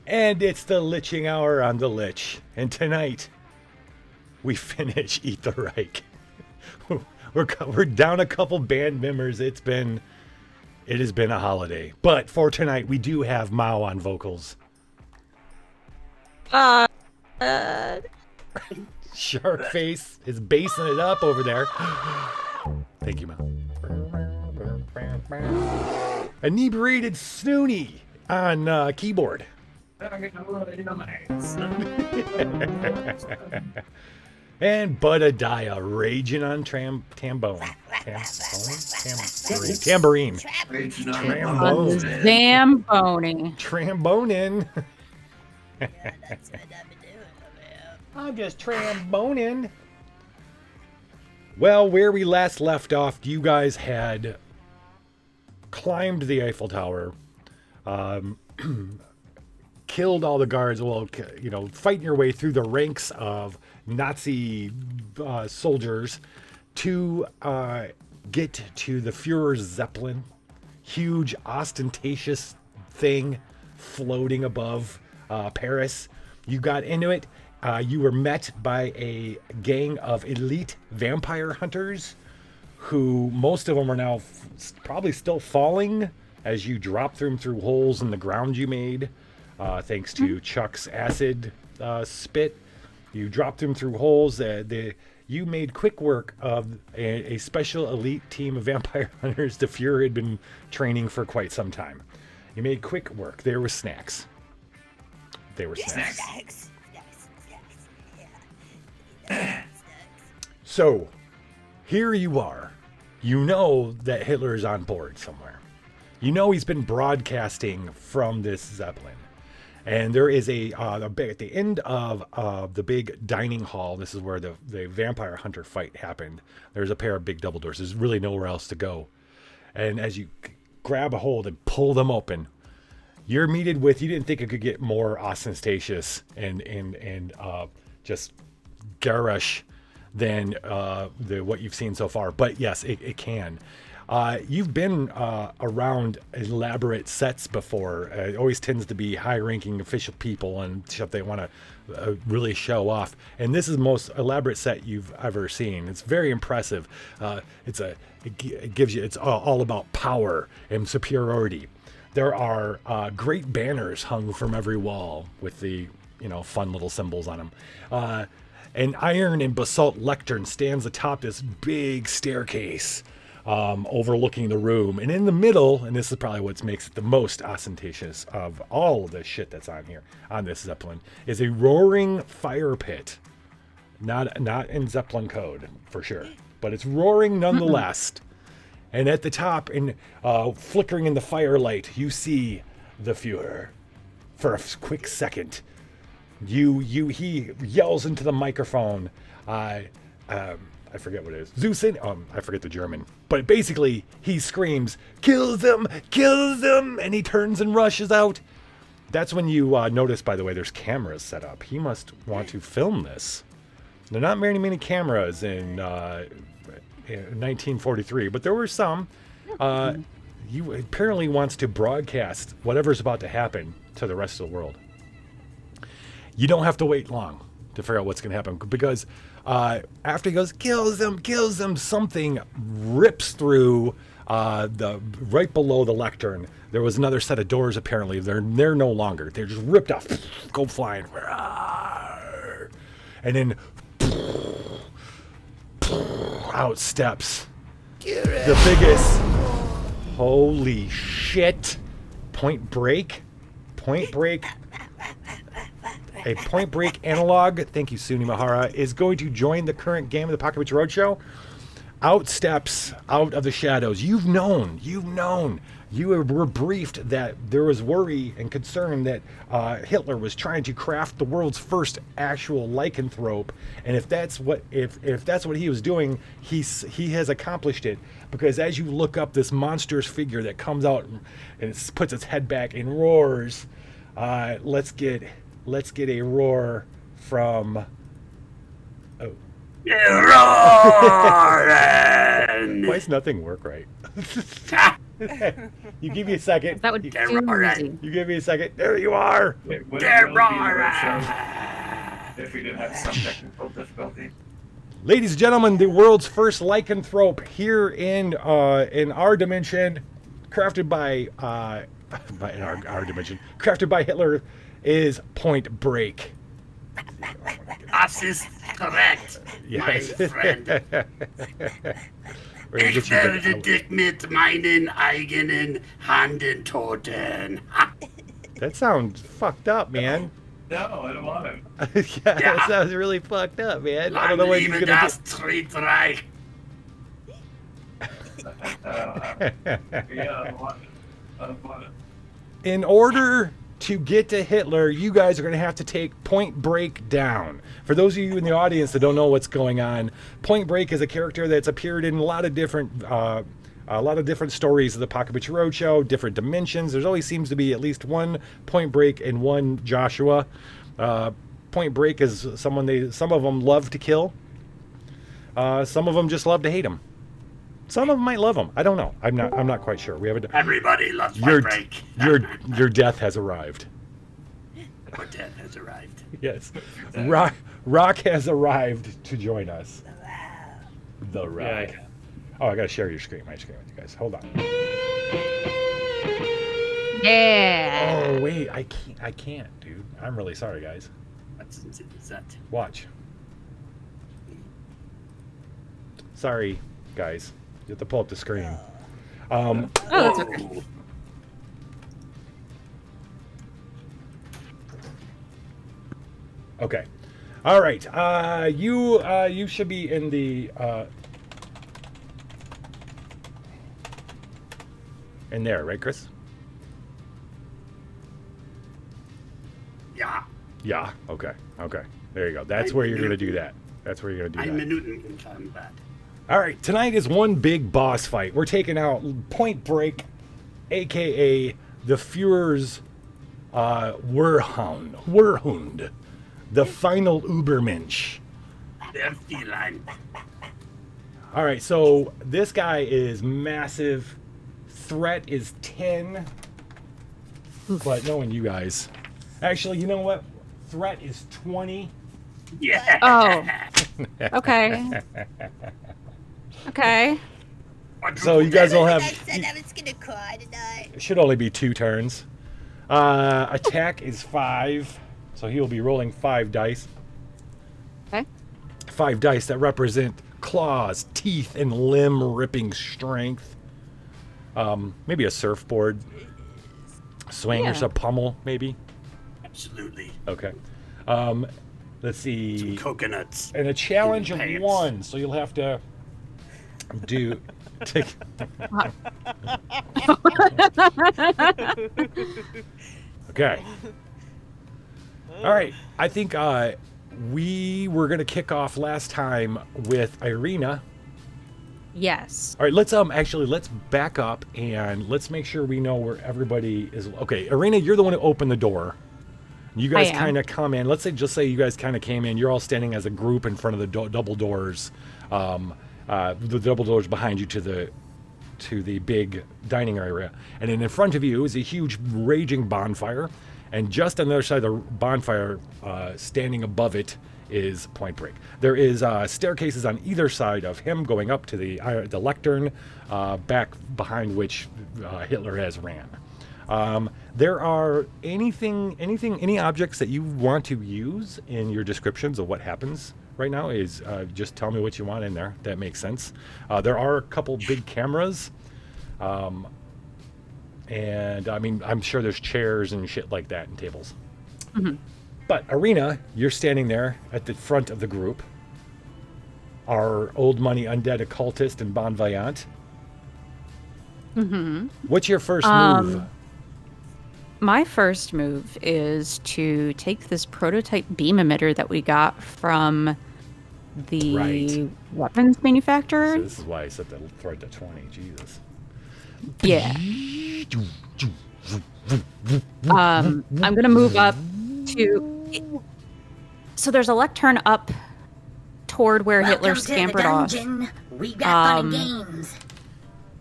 And it's the Liching Hour on the Lich. And tonight, we finish Eat the Reich. We're down a couple band members. It has been a holiday. But for tonight, we do have Mao on vocals. Shark face is basing it up over there. Thank you, Mao. Inebriated Snoony on keyboard. And Budadiah raging on tambourine. Tambourine. On Zamboni. Trambonin. Yeah, that's what I'm doing. I'm just tramboning. Well, where we last left off, you guys had climbed the Eiffel Tower, killed all the guards, fighting your way through the ranks of Nazi soldiers to get to the Führer's Zeppelin, huge ostentatious thing floating above Paris. You got into it. You were met by a gang of elite vampire hunters who most of them are now probably still falling as you drop them through holes in the ground you made, thanks to Chuck's acid spit. You dropped them through holes. You made quick work of a special elite team of vampire hunters the Fuhrer had been training for quite some time. You made quick work. There were snacks. Snacks. So, here you are. You know that Hitler is on board somewhere. You know he's been broadcasting from this Zeppelin. And there is at the end of the big dining hall, this is where the vampire hunter fight happened. There's a pair of big double doors. There's really nowhere else to go. And as you grab a hold and pull them open, you're meted with, you didn't think it could get more ostentatious and just garish than what you've seen so far. But yes, it can. You've been around elaborate sets before. It always tends to be high-ranking official people and stuff they want to really show off. And this is the most elaborate set you've ever seen. It's very impressive. It gives you. It's all about power and superiority. There are great banners hung from every wall with the fun little symbols on them. An iron and basalt lectern stands atop this big staircase. Overlooking the room, and in the middle, and this is probably what makes it the most ostentatious of all of the shit that's on here on this Zeppelin, is a roaring fire pit. Not in Zeppelin code for sure, but it's roaring nonetheless. And at the top, in flickering in the firelight, you see the Führer. For a quick second, he yells into the microphone. I forget what it is. Zeusin. I forget the German. But basically, he screams, "Kill them! Kill them!" And he turns and rushes out. That's when you notice, by the way, there's cameras set up. He must want to film this. There are not very many cameras in 1943, but there were some. He apparently wants to broadcast whatever's about to happen to the rest of the world. You don't have to wait long to figure out what's going to happen, because after he goes, kills them, something rips through right below the lectern. There was another set of doors, apparently. They're no longer. They're just ripped off, go flying. And then out steps the biggest, holy shit, Point Break. A Point Break analog, thank you, Suni Mahara, is going to join the current game of the Apocabitch Roadshow. Out steps, out of the shadows. You were briefed that there was worry and concern that Hitler was trying to craft the world's first actual lycanthrope, and if that's what he was doing, he has accomplished it. Because as you look up this monstrous figure that comes out and it puts its head back and roars, let's get a roar from. Oh. Why does nothing work right? You give me a second. That would be Get too right. easy. You give me a second. There you are. It would Get really be a right. Roadshow if we didn't have some technical difficulty. Ladies and gentlemen, the world's first lycanthrope here in our dimension, crafted by in our dimension, crafted by Hitler, is Point Break. Das ist korrekt, mein Yes. Freund. We're gonna Ich get you werde good- dich mit meinen eigenen Händen töten. That sounds fucked up, man. No, I don't want it. Yeah, that Yeah. sounds really fucked up, man. I don't Lang know what he's lebe gonna das Drittreich. Yeah, I don't want it. I don't want it. do. In order to get to Hitler, you guys are going to have to take Point Break down. For those of you in the audience that don't know what's going on, Point Break is a character that's appeared in a lot of different stories of the Apocabitch Roadshow, different dimensions. There's always seems to be at least one Point Break and one Joshua. Point Break is some of them love to kill. Some of them just love to hate him. Some of them might love him. I don't know. I'm not quite sure. We haven't. Everybody loves Your my break. your death has arrived. Your death has arrived. Yes, Rock has arrived to join us. The Rock. Oh, I gotta share my screen with you guys. Hold on. Yeah. Oh wait, I can't, dude. I'm really sorry, guys. What is that? Watch. Sorry, guys. You have to pull up the screen. Oh, that's okay. Whoa. Okay. All right. You should be in the in there, right, Chris? Ja, Yeah. Okay. There you go. That's where you're gonna do that. That's where you're gonna do ein that. Minuten in combat. All right. Tonight is one big boss fight. We're taking out Point Break, aka the Führer's Werhund, the final Ubermensch. Der Feline. All right, so this guy is massive. Threat is 10. But knowing you guys, actually, you know what? Threat is 20. Yeah. Oh. Okay. Okay. So you guys will have. I said I was gonna cry tonight. It should only be 2 turns. Attack is 5, so he will be rolling 5 dice. Okay. 5 dice that represent claws, teeth, and limb-ripping strength. Maybe a surfboard swing or Yeah. some pummel, maybe. Absolutely. Okay. Let's see. Some coconuts. And a challenge of Pants. 1, so you'll have to do. Take, okay. All right. I think we were gonna kick off last time with Irina. Yes. All right. Let's back up and let's make sure we know where everybody is. Okay, Irina, you're the one who opened the door. You guys I am. kind of come in. Just say you guys kind of came in. You're all standing as a group in front of the double doors. The double doors behind you to the big dining area, and then in front of you is a huge raging bonfire, and just on the other side of the bonfire, standing above it, is Point Break. There is staircases on either side of him going up to the lectern, back behind which Hitler has ran. There are any objects that you want to use in your descriptions of what happens right now is just tell me what you want in there. That makes sense. There are a couple big cameras. And I mean, I'm sure there's chairs and shit like that and tables. Mm-hmm. But Irina, you're standing there at the front of the group. Our old money undead occultist and bon vivant. Mm-hmm. What's your first move? My first move is to take this prototype beam emitter that we got from the Right. weapons manufacturer. So this is why I set the thread to 20. Jesus. Yeah. I'm gonna move up to. So there's a lectern up toward where Hitler Welcome to the scampered off. dungeon. We got fun Um, and games.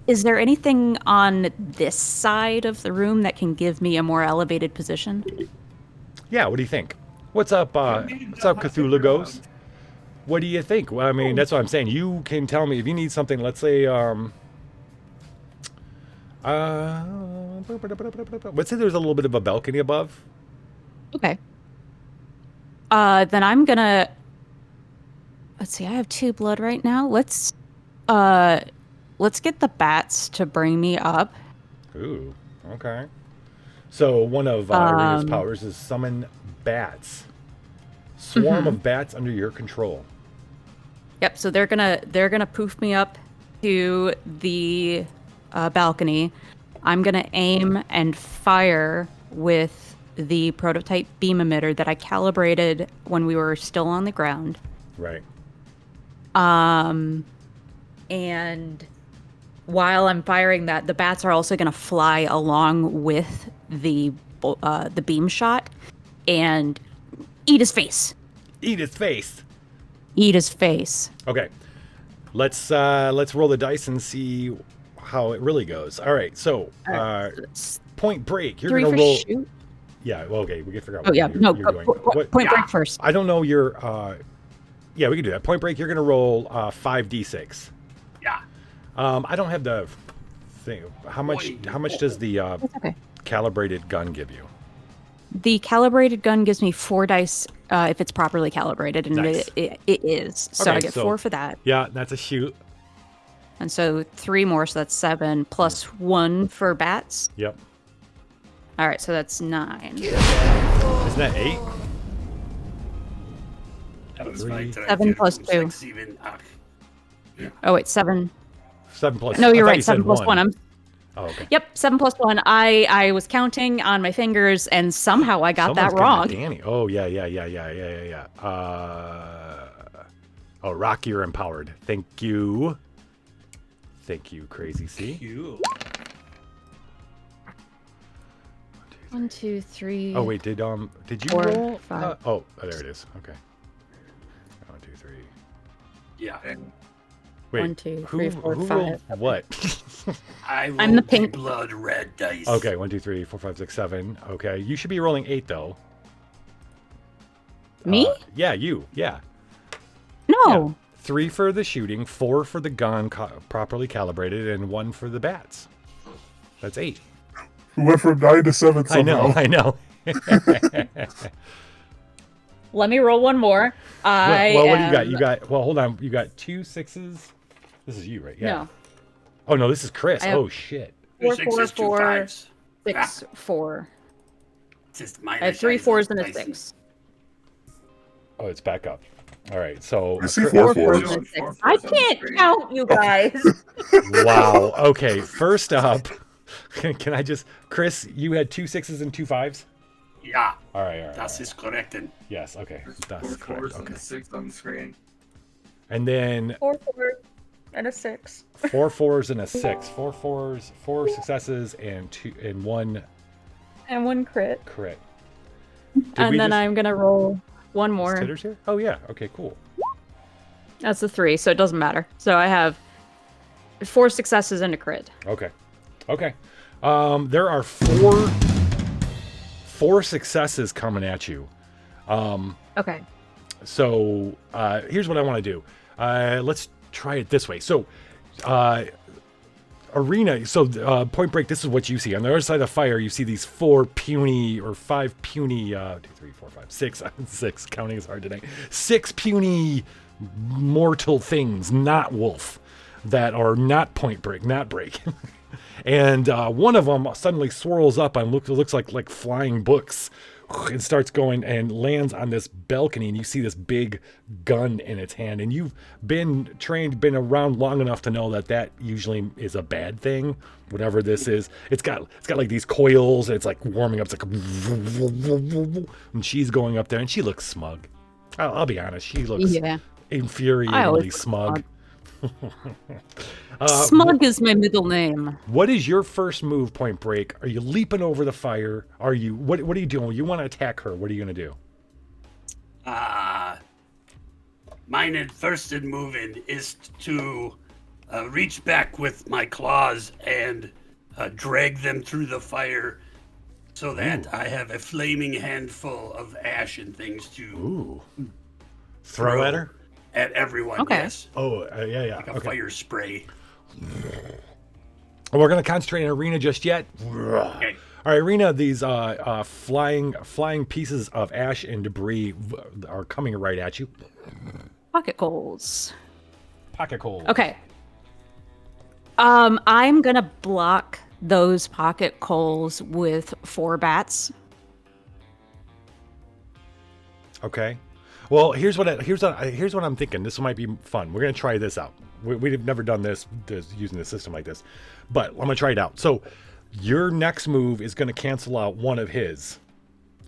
Is there anything on this side of the room that can give me a more elevated position? Yeah, what do you think? What's up, Cthulhu Ghost? What do you think? Well, I mean, that's what I'm saying. You can tell me if you need something, let's say, let's say there's a little bit of a balcony above. Okay. Then I'm gonna... Let's see, I have 2 blood right now. Let's get the bats to bring me up. Ooh, okay. So one of Irina's powers is summon bats. Swarm of bats under your control. Yep, so they're gonna poof me up to the balcony. I'm gonna aim and fire with the prototype beam emitter that I calibrated when we were still on the ground. Right. And while I'm firing that, the bats are also gonna fly along with the beam shot and eat his face. Eat his face. Eat his face. Okay. Let's roll the dice and see how it really goes. All right. So, Point Break. You're 3 gonna for roll. shoot. Yeah. Well, okay. We can figure out. Oh yeah. No. You're doing. Point Break first. I don't know your. Yeah, we can do that. Point Break. You're gonna roll 5d6. Yeah. I don't have the thing. How much does the That's okay. calibrated gun give you? The calibrated gun gives me 4 dice if it's properly calibrated, and Nice. it is. So Okay, I get so- 4 for that. Yeah, that's a shoot. And so 3 more, so that's 7, plus 1 for bats. Yep. All right, so that's 9. Isn't that 8? That was 3. right. 7 plus 2. Oh, wait, 7. 7 plus. No, I you're thought right, you said 7 plus 1. I'm Oh, okay. Yep, 7 plus 1. I was counting on my fingers, and somehow I got Someone's that gonna wrong. be Danny. Oh yeah. Oh, Rock, you're empowered. Thank you, Crazy C. You. 1, 2, 3. Oh wait, did you 4, roll? 5. Oh, there it is. Okay. 1, 2, 3. Yeah. Wait, 1, 2, who, 3, 4, who 5. rolled what? I I'm the rolled pink. blood red dice. Okay, 1, 2, 3, 4, 5, 6, 7. Okay, you should be rolling 8 though. Me? Yeah, you. Yeah. No. 3 for the shooting, 4 for the gun properly calibrated, and 1 for the bats. That's 8. We went from 9 to 7 somehow. I know. Let me roll one more. Well, what do you got? You got. Well, hold on. You got 2 6s. This is you, right? Yeah. No. Oh no, this is Chris. I have- Oh shit. 2 6s, 2 4, 5s. 6, 4. It's just my I have 3 4s and a dicey. 6. Oh, it's back up. All right. So. I see Four 4 fours fours. and a 6. I can't count, you guys. Wow. Okay. First up, can I just, Chris? You had 2 6s and 2 5s. Yeah, All right. that is correct. And Yes. Okay. That's 4 correct. 4s and Okay. a 6 on the screen. And then 4 4 and a 6. 4 4s and a 6. 4 4s, 4 successes, and 1 And 1 crit. crit. And then I'm going to roll one more. Titters here? Oh yeah. Okay. Cool. That's a 3, so it doesn't matter. So I have 4 successes and a crit. Okay. Okay. There are 4 successes coming at you. Okay. So here's what I want to do. Let's try it this way. So, Arena. So, Point Break. This is what you see on the other side of the fire. You see these 4 puny or 5 puny. 2, 3, 4, 5, 6. 6. Counting is hard today. 6 puny mortal things, not wolf, that are not Point Break, not Break. And one of them suddenly swirls up and looks like flying books and starts going and lands on this balcony, and you see this big gun in its hand, and you've been around long enough to know that usually is a bad thing, whatever this is. It's got like these coils, and it's like warming up. It's like, and she's going up there, and she looks smug. I'll be honest, she looks infuriatingly smug. Smug is my middle name. What is your first move, Point Break? Are you leaping over the fire? Are you what are you doing? You want to attack her. What are you going to do? mine first in moving is to reach back with my claws and drag them through the fire so that I have a flaming handful of ash and things to Throw at her? At everyone, Okay. yes. Oh, yeah. Like a Okay. fire spray. We're going to concentrate on Arena just yet. Okay. All right, Arena, these flying pieces of ash and debris are coming right at you. Pocket coals. Pocket cold. Okay. I'm gonna block those pocket coals with 4 bats. Okay. Well, here's what I'm thinking. This might be fun. We're gonna try this out. We've never done this using a system like this, but I'm gonna try it out. So, your next move is gonna cancel out one of his,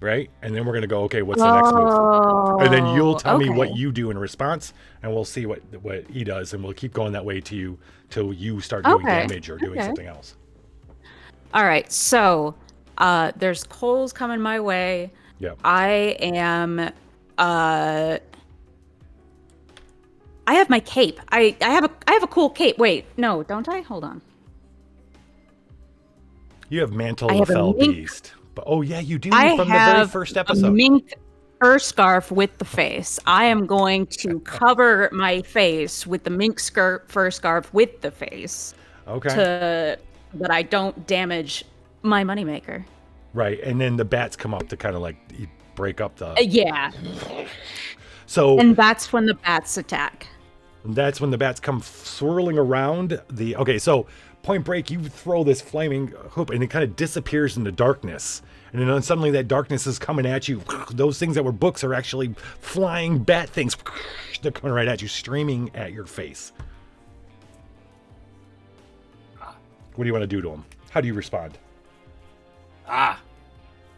right? And then we're gonna go. Okay, what's the next move? And then you'll tell me what you do in response, and we'll see what he does, and we'll keep going that way till you start doing damage or doing something else. All right. So, there's coals coming my way. Yep. I am. I have my cape. I have a cool cape. Wait, no, don't I? Hold on. You have Mantle I of have a Fell mink- Beast. But oh yeah, you do I from the very have first a episode. mink fur scarf with the face. I am going to cover my face with the mink fur scarf with the face. Okay. To that I don't damage my moneymaker. Right, and then the bats come up to kind of like break up the. Yeah. So. And that's when the bats attack. That's when the bats come swirling around the. Okay, so Point Break, you throw this flaming hoop and it kind of disappears in the darkness. And then suddenly that darkness is coming at you. Those things that were books are actually flying bat things. They're coming right at you, streaming at your face. What do you want to do to them? How do you respond?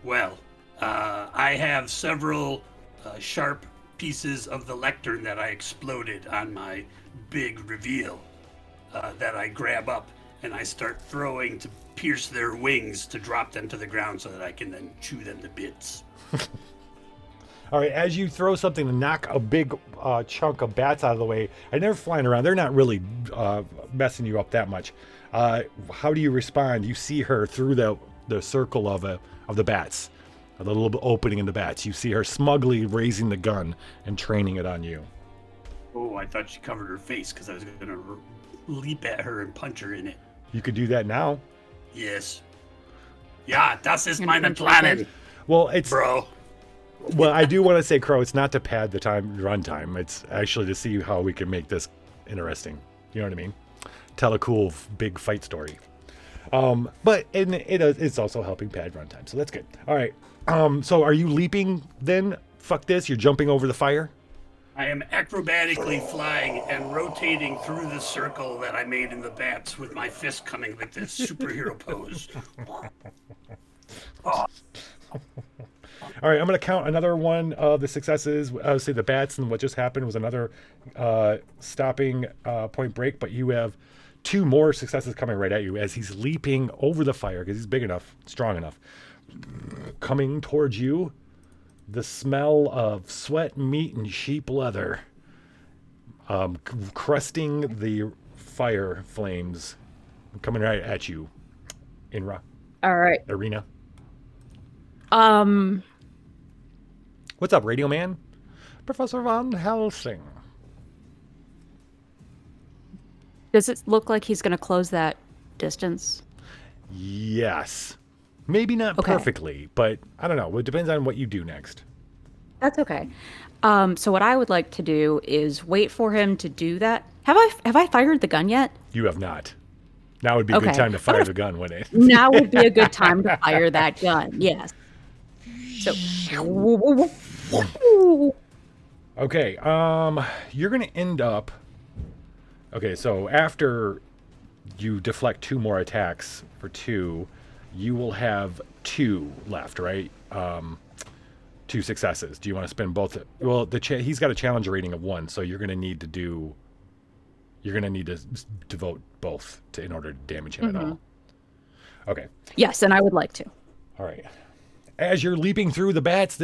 Well, I have several sharp pieces of the lectern that I exploded on my big reveal that I grab up and I start throwing to pierce their wings to drop them to the ground so that I can then chew them to bits. All right, as you throw something to knock a big chunk of bats out of the way, and they're flying around. They're not really messing you up that much. How do you respond? You see her through the circle of the bats, the little opening in the bats. You see her smugly raising the gun and training it on you. Oh, I thought she covered her face because I was going to leap at her and punch her in it. You could do that now. Yes. Ja, das ist You're meine gonna punch her Planet, Well, it's bro. well, I do want to say, Crow, it's not to pad the run time. It's actually to see how we can make this interesting. You know what I mean? Tell a cool big fight story. But it's also helping pad runtime, so that's good. All right. So are you leaping then? Fuck this! You're jumping over the fire. I am acrobatically flying and rotating through the circle that I made in the bats with my fist coming like this superhero pose. All right, I'm going to count another one of the successes. I would say the bats and what just happened was another stopping Point Break, but you have 2 more successes coming right at you as he's leaping over the fire because he's big enough, strong enough. Coming towards you, the smell of sweat, meat, and sheep leather crusting the fire flames coming right at you in All right. Arena. What's up, Radio Man? Professor Von Helsing. Does it look like he's going to close that distance? Yes. Maybe not Okay. perfectly, but I don't know. It depends on what you do next. That's okay. So what I would like to do is wait for him to do that. Have I fired the gun yet? You have not. Now would be a good Okay. time to fire the gun, wouldn't it? Now would be a good time to fire that gun. Yes. So. Okay, you're gonna end up. Okay, so after you deflect 2 more attacks for 2, you will have 2 left, right? 2 successes. Do you want to spend both? Well, he's got a challenge rating of 1, so you're gonna need to devote both in order to damage him at all. Okay. Yes, and I would like to. All right. As you're leaping through the bats,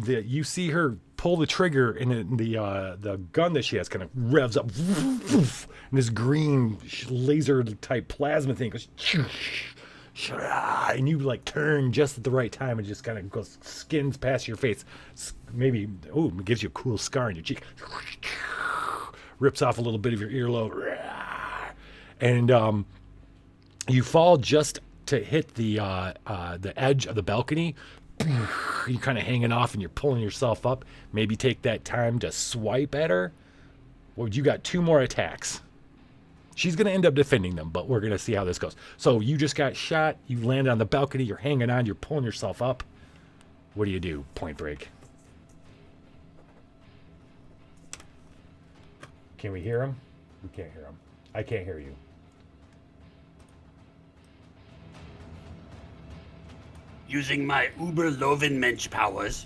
you see her pull the trigger, and the gun that she has kind of revs up, and this green laser type plasma thing goes, and you like turn just at the right time and just kind of goes skins past your face. Maybe it gives you a cool scar on your cheek. Rips off a little bit of your earlobe, and you fall just to hit the edge of the balcony. You're kind of hanging off and you're pulling yourself up. Maybe take that time to swipe at her. Well, you got 2 more attacks. She's going to end up defending them, but we're going to see how this goes. So you just got shot. You landed on the balcony. You're hanging on. You're pulling yourself up. What do you do? Point Break. Can we hear him? We can't hear him. I can't hear you. Using my Uber-Loven-Mensch powers.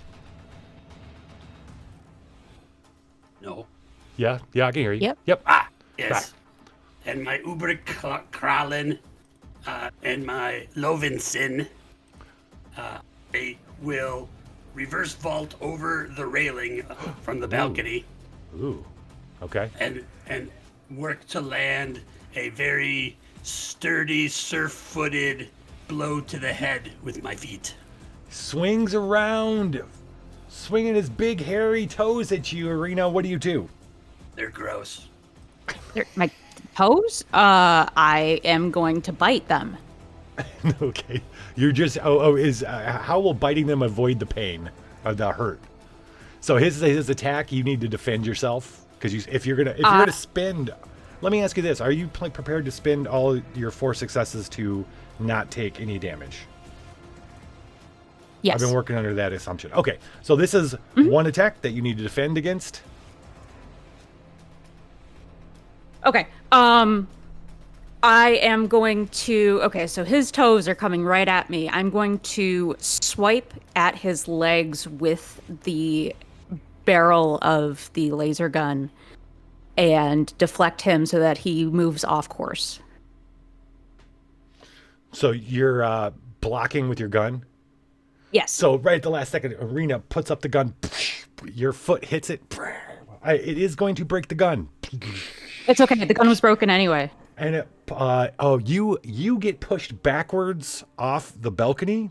No. Yeah, I can hear you. Yep. Ah, yes. And my Uber-Krallen and my Lovensin, I will reverse vault over the railing from the balcony. Ooh. Okay. And work to land a very sturdy, surf-footed blow to the head with my feet. Swings around, swinging his big hairy toes at you, Arena. What do you do? They're gross. My toes? I am going to bite them. Okay. You're just how will biting them avoid the pain of the hurt? So his attack, you need to defend yourself because if you're gonna spend. Let me ask you this: are you prepared to spend all your 4 successes to not take any damage? Yes. I've been working under that assumption. Okay, so this is one attack that you need to defend against. Okay. I am going to. Okay, so his toes are coming right at me. I'm going to swipe at his legs with the barrel of the laser gun and deflect him so that he moves off course. So you're blocking with your gun? Yes. So right at the last second, Arena puts up the gun. Your foot hits it. It is going to break the gun. It's okay. The gun was broken anyway. And you get pushed backwards off the balcony.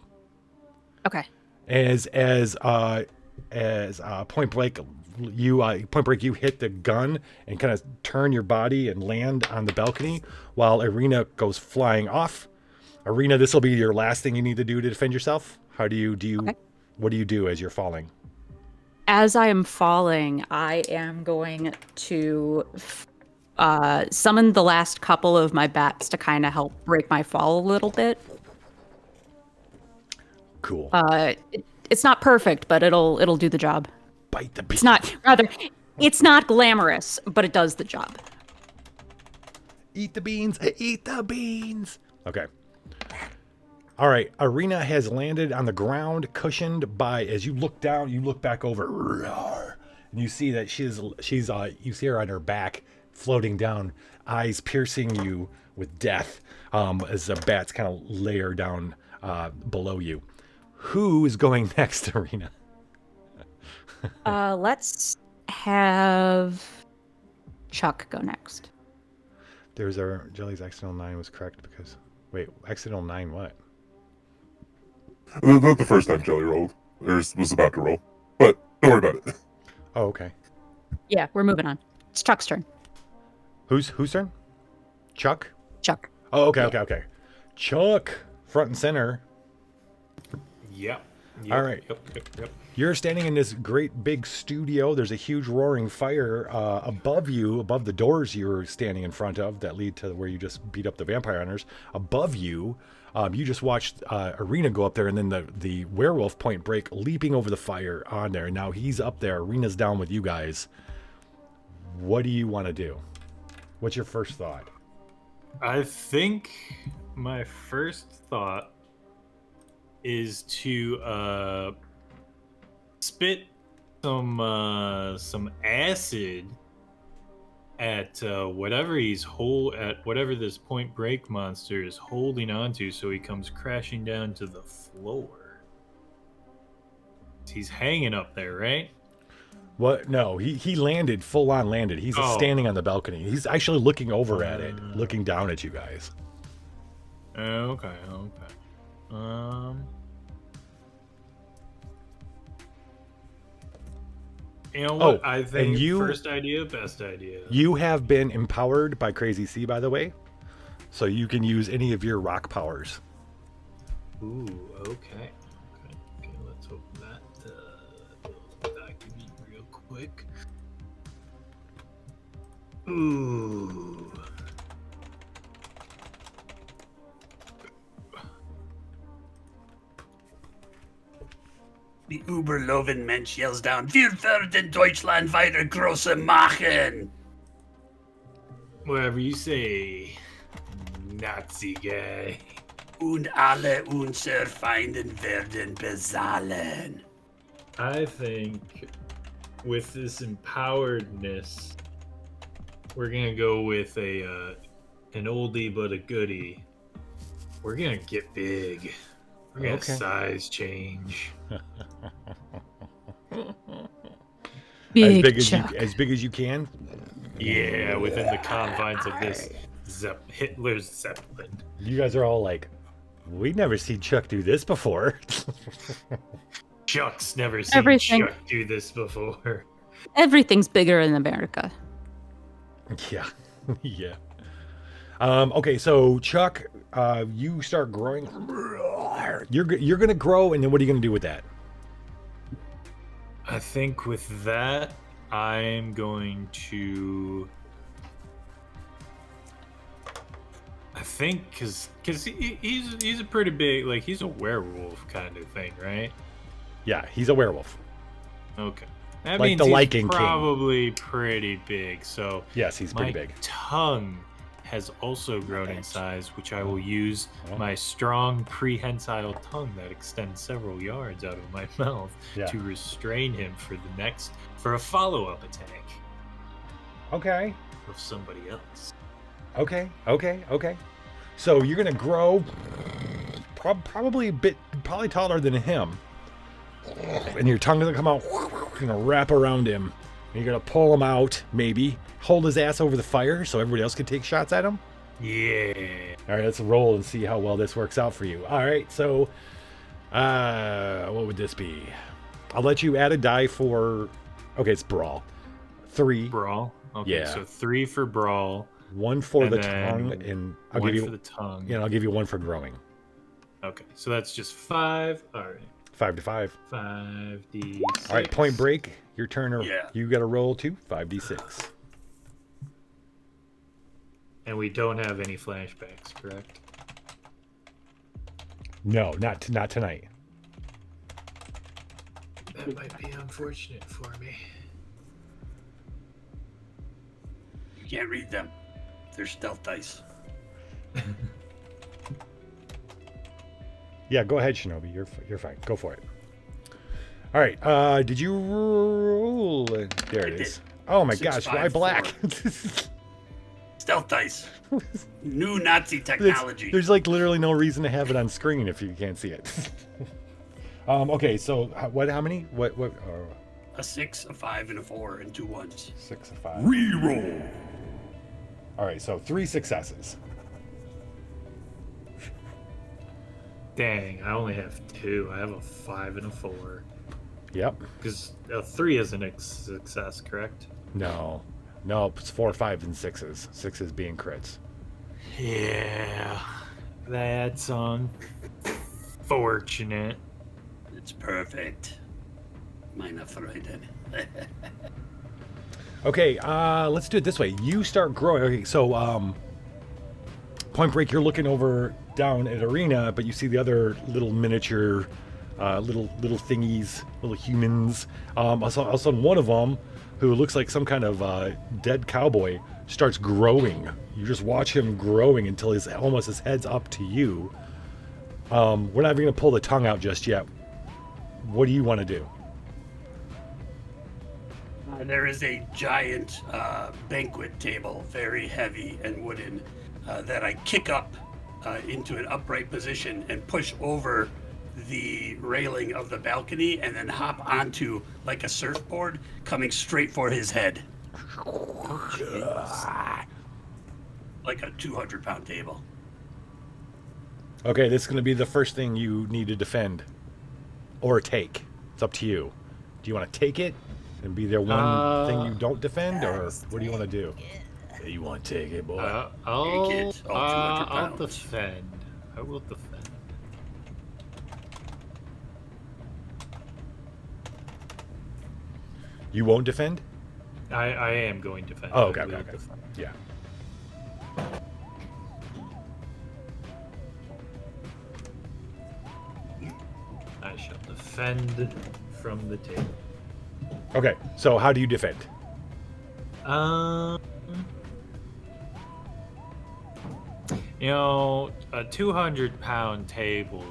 Okay. As Point Break, you hit the gun and kind of turn your body and land on the balcony while Arena goes flying off. Arena, this will be your last thing you need to do to defend yourself. How do you okay. What do you do as you're falling? As I am falling, I am going to summon the last couple of my bats to kind of help break my fall a little bit. Cool. It's not perfect, but it'll do the job. Bite the beans. It's not glamorous, but it does the job. Eat the beans. Eat the beans. Okay. All right. Arena has landed on the ground, cushioned by. As you look down, you look back over, and you see that she's you see her on her back, floating down, eyes piercing you with death, as the bats kind of layer down below you. Who is going next, Arena? Let's have Chuck go next. There's our Jelly's accidental 9 was correct because wait, accidental 9 what? Not the first time Jelly rolled. Or was about to roll. But don't worry about it. Oh, okay. Yeah, we're moving on. It's Chuck's turn. Whose turn? Chuck? Chuck. Oh, okay, yeah. Okay. Chuck, front and center. Yep. All right. Yep. You're standing in this great big studio. There's a huge roaring fire above you, above the doors you're standing in front of that lead to where you just beat up the vampire hunters. Above you, you just watched Arena go up there, and then the werewolf Point Break leaping over the fire on there. Now he's up there. Arena's down with you guys. What do you want to do? What's your first thought? I think my first thought is to spit some acid at whatever whatever this Point Break monster is holding onto, so he comes crashing down to the floor. He's hanging up there, right? What? No, he landed, full on landed. He's Oh. standing on the balcony. He's actually looking over at it, looking down at you guys. Okay. You know what? Oh, I think and you- first idea, best idea. You have been empowered by Crazy C, by the way, so you can use any of your rock powers. Ooh, okay. Let's open that document real quick. Ooh. The Uberloven Mensch yells down, Wir werden Deutschland weiter große machen! Whatever you say, Nazi guy. Und alle unsere Feinden werden bezahlen. I think with this empoweredness, we're gonna go with an oldie but a goodie. We're gonna get big. We're gonna Okay. size change. Big as Chuck. big as you can. Yeah, within the confines of this Hitler's Zeppelin. You guys are all like, we've never seen Chuck do this before. Chuck's never seen Everything. Chuck do this before. Everything's bigger in America. Yeah, yeah. Okay, so Chuck, you start growing. You're gonna grow, and then what are you gonna do with that? I think with that, I'm going to. I think because he's a pretty big, like, he's a werewolf kind of thing, right? Yeah, he's a werewolf. Okay. That Like means the he's Lion King. probably pretty big. So Yes, he's pretty my big. tongue has also grown in size, which I will use my strong prehensile tongue that extends several yards out of my mouth Yeah. to restrain him for a follow-up attack Okay. of somebody else. Okay. So you're gonna grow, probably taller than him, and your tongue gonna come out, gonna wrap around him. And you're gonna pull him out, maybe hold his ass over the fire so everybody else can take shots at him. Yeah. All right, let's roll and see how well this works out for you. All right, so what would this be? I'll let you add a die for. Okay, it's brawl. 3. Brawl. Okay, Yeah. so 3 for brawl. 1 for And the then tongue, and I'll 1 give for you. the tongue. Yeah, I'll give you 1 for growing. Okay, so that's just 5. All right. 5 to 5. 5d6. All right, Point Break. Your turn. Yeah. You got to roll 2 5d6. And we don't have any flashbacks, correct? No, not tonight. That might be unfortunate for me. You can't read them. They're stealth dice. Yeah, go ahead, Shinobi. You're fine. Go for it. All right. Did you roll? There it I is. did. Oh my 6, gosh! 5, Why black? 4. Stealth dice. New Nazi technology. There's like literally no reason to have it on screen if you can't see it. Okay, so what? How many? What? A 6, a 5, and a 4, and 2 1s. 6 and 5. Reroll. All right, so 3 successes. Dang, I only have 2. I have a 5 and a 4. Yep. Because a 3 isn't a success, correct? No, it's 4, 5, and 6s. 6s being crits. Yeah, that's unfortunate. It's perfect. Meine Freundin. Okay, let's do it this way. You start growing. Okay, so Point Break, you're looking over down at Arena, but you see the other little miniature, little thingies, little humans. All of a sudden, one of them, who looks like some kind of dead cowboy, starts growing. You just watch him growing until his head's up to you. We're not even gonna pull the tongue out just yet. What do you want to do? There is a giant banquet table, very heavy and wooden, that I kick up into an upright position and push over the railing of the balcony and then hop onto like a surfboard, coming straight for his head. Like a 200-pound table. Okay, this is going to be the first thing you need to defend or take. It's up to you. Do you want to take it and be their one thing you don't defend, or what do you want to do? Yeah, you want to take it, boy. I'll, Take it, all 200 I'll pounds. defend. I will defend. You won't defend? I am going to defend. Oh, I okay, will okay. defend. Yeah. I shall defend from the table. Okay, so how do you defend? You know, a 200-pound table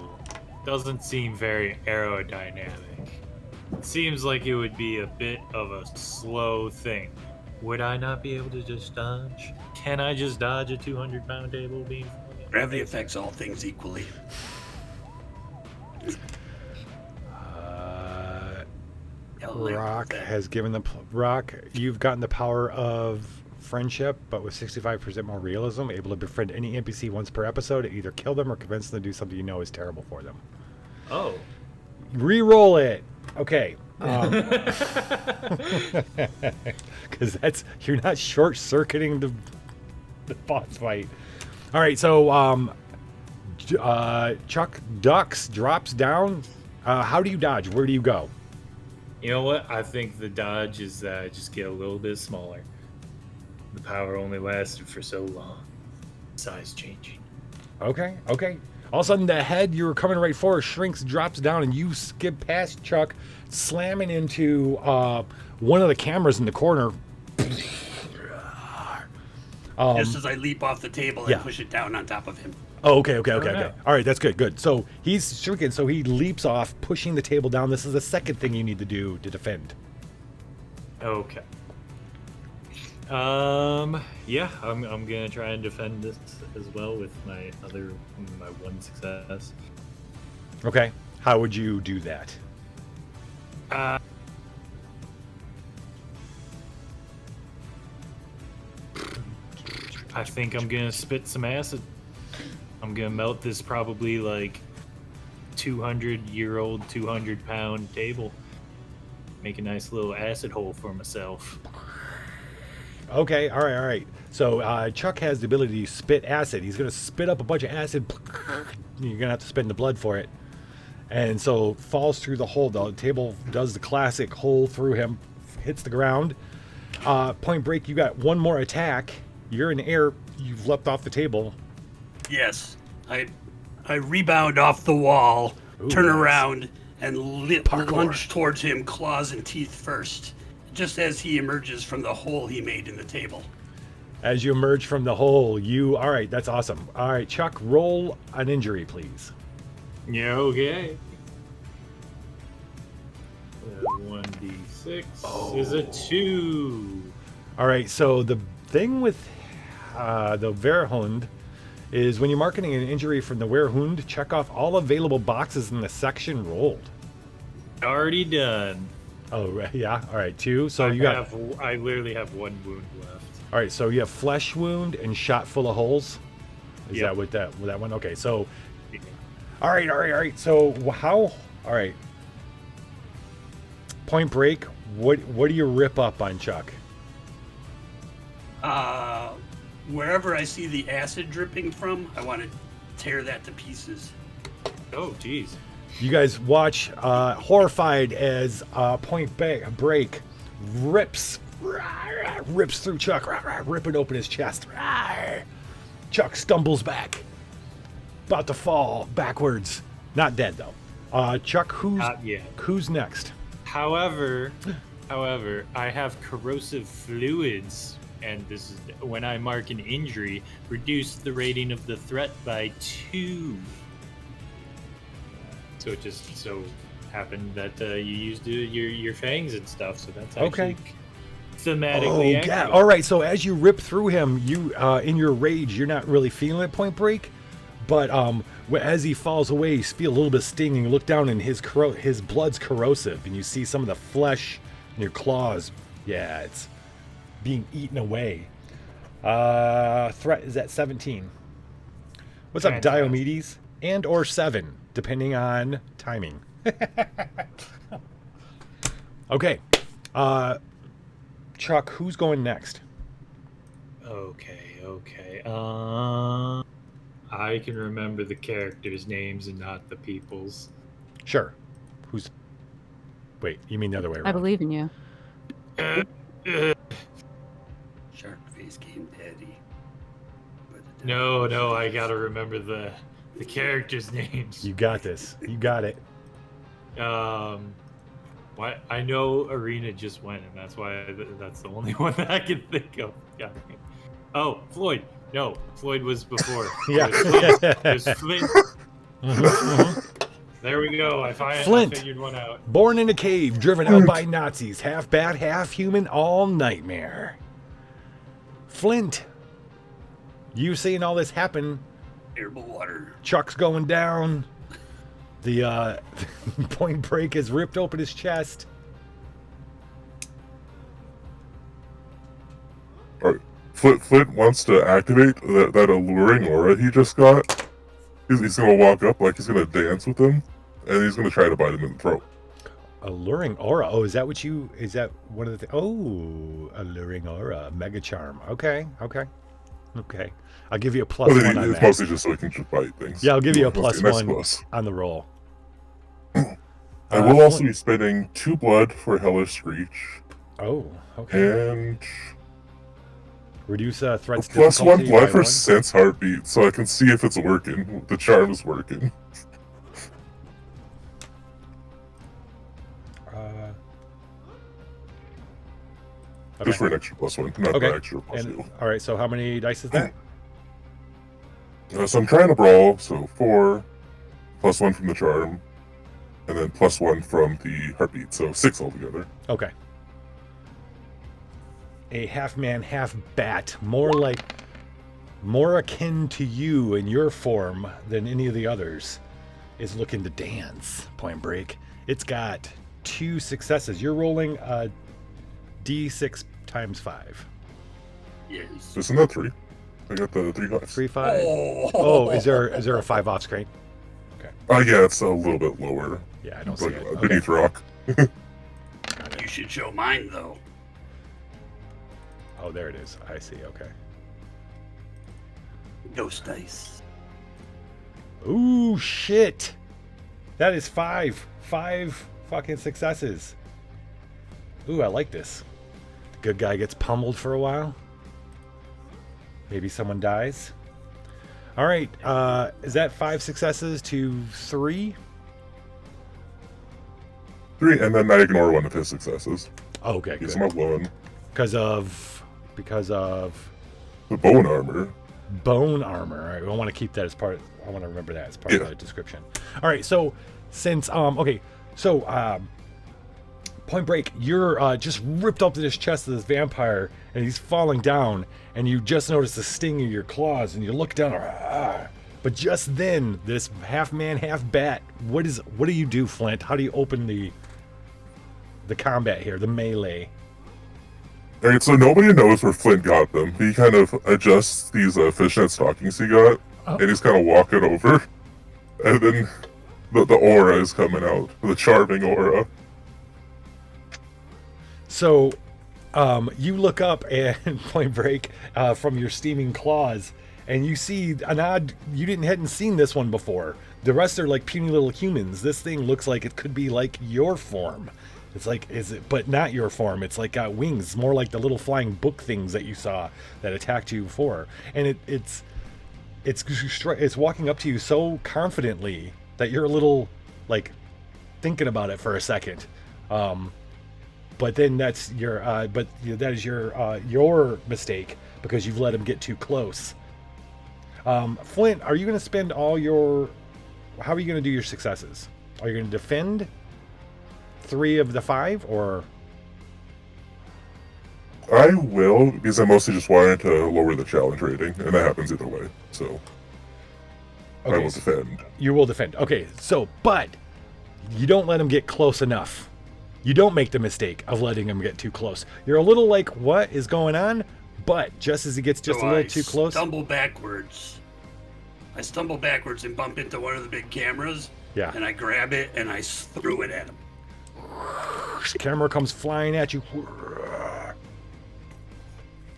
doesn't seem very aerodynamic. It seems like it would be a bit of a slow thing. Would I not be able to just dodge? Can I just dodge a 200-pound table beam? Gravity affects all things equally. Rock has given the Rock. You've gotten the power of friendship, but with 65% more realism, able to befriend any NPC once per episode, either kill them or convince them to do something you know is terrible for them. Oh. Reroll it. Okay. Because that's you're not short circuiting the boss fight. All right, so Chuck ducks, drops down. How do you dodge? Where do you go? You know what? I think the dodge is just get a little bit smaller. The power only lasted for so long. Size changing. Okay. All of a sudden, the head you were coming right for shrinks, drops down, and you skip past Chuck, slamming into one of the cameras in the corner. Just as I leap off the table and yeah. push it down on top of him. Oh, okay. All right, that's good. So he's shrinking, so he leaps off, pushing the table down. This is the second thing you need to do to defend. Okay. Yeah, I'm gonna try and defend this as well with my one success. Okay. How would you do that? I think I'm gonna spit some acid. I'm gonna melt this probably like 200-year-old, 200-pound table. Make a nice little acid hole for myself. Okay, all right. So Chuck has the ability to spit acid. He's going to spit up a bunch of acid. You're going to have to spend the blood for it. And so falls through the hole. The table does the classic hole through him, hits the ground. Point Break, you got one more attack. You're in the air. You've leapt off the table. Yes. I rebound off the wall, turn around, and lunge towards him, claws and teeth first, just as he emerges from the hole he made in the table. As you emerge from the hole, all right, that's awesome. All right, Chuck, roll an injury, please. Yeah, okay. 1d6 is a 2. All right, so the thing with the Werehund is when you're marking an injury from the Werehund, check off all available boxes in the section rolled. Already done. Oh, right, yeah. All right, 2. So I literally have 1 wound left. All right, so you have flesh wound and shot full of holes. Is that with that one? Okay, so. All right. So how? All right. Point Break. What do you rip up on Chuck? Wherever I see the acid dripping from, I want to tear that to pieces. Oh, jeez. You guys watch horrified as Point Break rips through Chuck, ripping open his chest. Chuck stumbles back, about to fall backwards. Not dead though. Chuck, who's next? However, I have corrosive fluids, and this is when I mark an injury, reduce the rating of the threat by 2. So it just so happened that you used your fangs and stuff, so that's actually thematically accurate. Yeah. All right, so as you rip through him, you in your rage, you're not really feeling it, Point Break, But as he falls away, you feel a little bit of stinging. You look down, and his blood's corrosive, and you see some of the flesh in your claws. Yeah, it's being eaten away. Threat is at 17. What's up, Diomedes? And or 7, depending on timing. Okay. Chuck, who's going next? Okay. I can remember the characters' names and not the people's. Sure. Wait, you mean the other way around? I believe in you. Shark face game daddy. No, I gotta remember the characters' names. You got this. You got it. Why I know Arena just went, and that's why that's the only one that I can think of. Yeah. Oh, Floyd. No, Floyd was before. Yeah. There's Flint. There we go. I figured one out. Born in a cave, driven out by Nazis, half bat, half human, all nightmare. Flint, you seeing all this happen? Terrible water. Chuck's going down. The Point Break has ripped open his chest. All right. Flint wants to activate that alluring aura he just got. He's gonna walk up like he's gonna dance with him, and he's gonna try to bite him in the throat. Alluring aura. Oh, is that one of the Oh, alluring aura. Mega charm. Okay. I'll give you a plus 1 on it's that. mostly just so he can just bite things. Yeah, I'll give you a plus Nice 1 plus. on the roll. I will also be spending 2 blood for Hellish Screech. Oh, okay. And Reduce threats plus 1 difficulty blood by for 1. sense heartbeat, so I can see if it's working. The charm is working. Okay. Just for an extra plus 1, not Okay. the extra plus 2. All right, so how many dice is that? So I'm trying to brawl, so 4, plus 1 from the charm, and then plus 1 from the heartbeat, so 6 altogether. Okay. A half man, half bat, more akin to you in your form than any of the others, is looking to dance. Point Break. It's got 2 successes. You're rolling a D6 times 5. Yes. Isn't that 3? I got the 3 dice. 3, 5. Oh, is there a 5 off screen? Yeah, it's a little bit lower. Yeah, I don't see Like it. beneath rock. You should show mine though. Oh, there it is. I see. Okay. Ghost dice. Ooh, shit. That is 5. 5 fucking successes. Ooh, I like this. The good guy gets pummeled for a while. Maybe someone dies. All right. Is that 5 successes to 3? 3, and then I ignore 1 of his successes. Oh, okay, He's good. my 1. Because of The bone armor. bone armor. All right, I want to keep that as part. I want to remember that as part of Yeah. the description. All right, so since Point Break, you're just ripped up to this chest of this vampire, and he's falling down, and you just notice the sting of your claws, and you look down. But just then, this half man, half bat. What do you do, Flint? How do you open the combat here, the melee? Alright, so nobody knows where Flint got them. He kind of adjusts these fishnet stockings he got, and he's kind of walking over. And then the aura is coming out, the charming aura. So, you look up and Point Break from your steaming claws, and you see an odd. You hadn't seen this one before. The rest are like puny little humans. This thing looks like it could be like your form. It's like, but not your form. It's like got wings, more like the little flying book things that you saw that attacked you before. And it's walking up to you so confidently that you're a little like thinking about it for a second. But then that is your mistake because you've let him get too close. Flint, are you going to spend all your? How are you going to do your successes? Are you going to defend 3 of the 5, or? I will, because I mostly just wanted to lower the challenge rating, and that happens either way. So I will defend. You will defend. Okay, so, but you don't let him get close enough. You don't make the mistake of letting him get too close. You're a little like, what is going on? But just as he gets just a little too close. I stumble backwards and bump into one of the big cameras. Yeah. And I grab it and I threw it at him. The camera comes flying at you.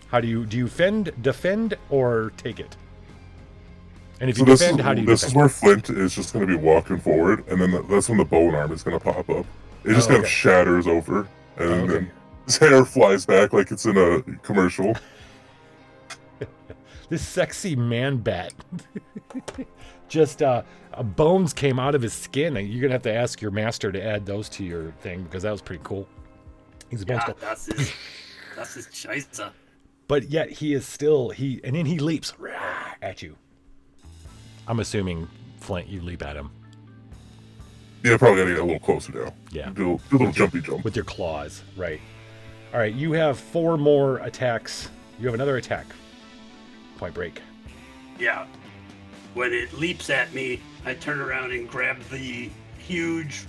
How do you defend, or take it? And if you defend, how do you defend? This is where Flint is just going to be walking forward, and then that's when the bow and arm is going to pop up. It just kind of shatters over, and then his hair flies back like it's in a commercial. This sexy man bat. Just bones came out of his skin. You're going to have to ask your master to add those to your thing, because that was pretty cool. His bones go. That's his scheiße. But yet he is still, and then he leaps at you. I'm assuming, Flint, you leap at him. Yeah, probably gotta get a little closer now. Yeah. Do a little jumpy jump. With your claws, right. All right, you have 4 more attacks. You have another attack. Point break. Yeah. When it leaps at me, I turn around and grab the huge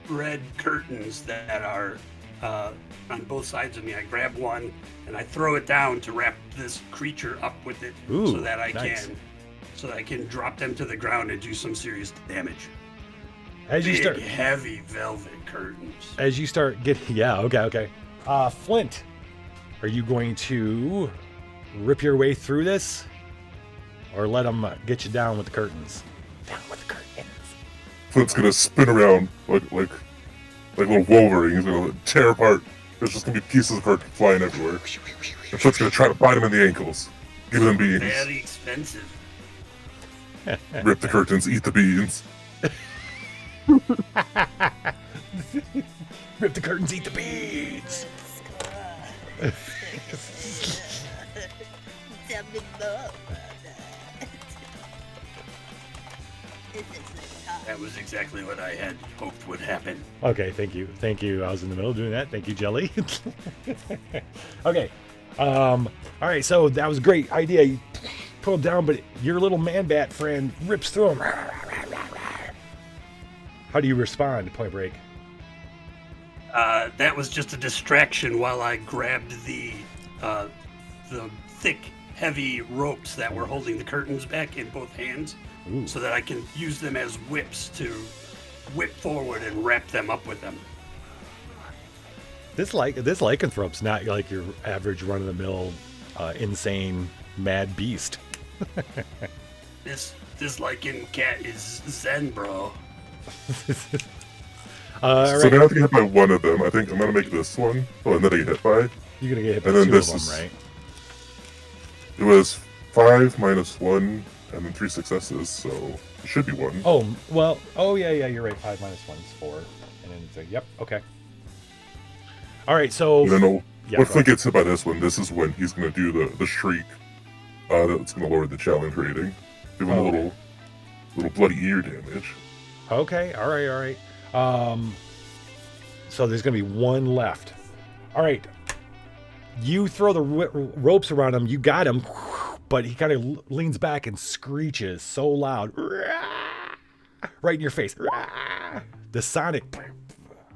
red curtains that are on both sides of me. I grab one and I throw it down to wrap this creature up with it. Ooh, so that I nice. can drop them to the ground and do some serious damage. As you start, heavy velvet curtains. As you start getting, okay. Flint, are you going to rip your way through this, or let them get you down with the curtains? Down with the curtains. Flint's gonna spin around like little Wolverine. He's gonna tear apart. There's just gonna be pieces of curtain flying everywhere. And Flint's gonna try to bite him in the ankles, give them beans. Very expensive. Rip the curtains, eat the beans. Rip the curtains, eat the beads. That was exactly what I had hoped would happen. Okay, thank you. I was in the middle of doing that. Thank you, Jelly. Okay. All right, so that was a great idea. You pull him down, but your little man bat friend rips through him. How do you respond, Point Break? That was just a distraction while I grabbed the thick, heavy ropes that were holding the curtains back in both hands. Ooh. So that I can use them as whips to whip forward and wrap them up with them. This lycanthrope's not like your average run-of-the-mill, insane, mad beast. This lycan cat is zen, bro. All So right. now I have to get hit by one of them. I think I'm gonna make this one. Oh, and then I get hit by. You're gonna get hit by And then 2 of this them, is- right? It was 5 minus 1, and then 3 successes, so it should be 1. Oh, well, yeah, you're right. 5 minus 1 is 4. And then it's yep, okay. All right, so... And then Yeah, when go Flint gets hit by this one, this is when he's gonna do the shriek. That's gonna lower the challenge rating. Give him a little bloody ear damage. Okay, all right. So there's going to be 1 left. All right. You throw the ropes around him. You got him. But he kind of leans back and screeches so loud. Right in your face. The sonic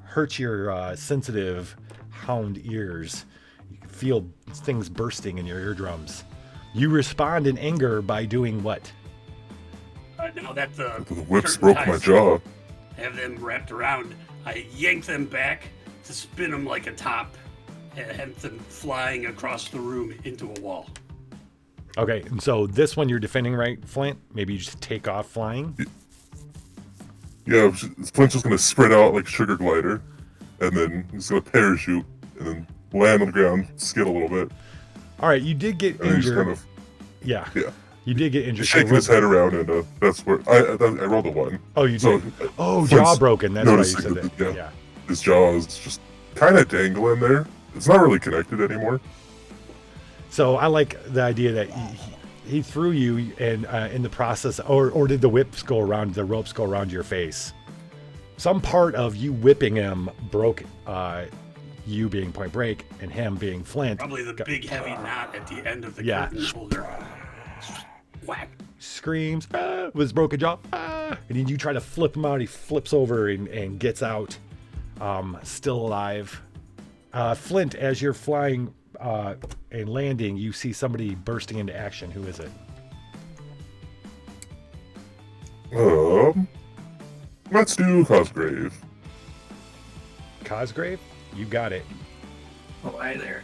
hurts your sensitive hound ears. You can feel things bursting in your eardrums. You respond in anger by doing what? Now that the whips curtain broke my ties jaw. have them wrapped around, I yank them back to spin them like a top and have them flying across the room into a wall. Okay, and so this one you're defending, right, Flint? Maybe you just take off flying? Yeah, Flint's just gonna spread out like a sugar glider, and then he's gonna parachute, and then land on the ground, skid a little bit, All right, you did get and then he's injured. kind of Yeah, you did get injured. shaking his head around, and that's where I rolled a 1. Oh, you So, did. Oh, Flint's jaw broken. That's why you noticing said that. that, Yeah. His jaw is just kind of dangling there. It's not really connected anymore. So I like the idea that he threw you, and in the process, or did the ropes go around your face? Some part of you whipping him broke you being Point Break and him being Flint. Probably the big heavy knot at the end of the Yeah. curtain holder. Whack. screams, with his broken jaw, and then you try to flip him out. He flips over and gets out, still alive. Flint, as you're flying and landing, you see somebody bursting into action. Who is it? Let's do Cosgrave. Cosgrave? You got it. Oh, hi there.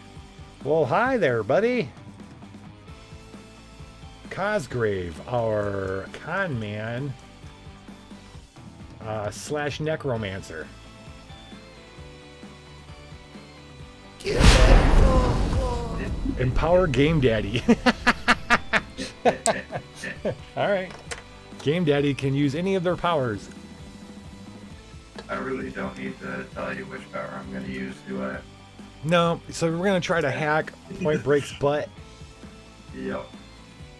Well, hi there, buddy. Cosgrave, our con man slash necromancer. Empower Game Daddy. All right. Game Daddy can use any of their powers. I really don't need to tell you which power I'm going to use, do I? No, so we're gonna try to hack Point Break's butt. Yep.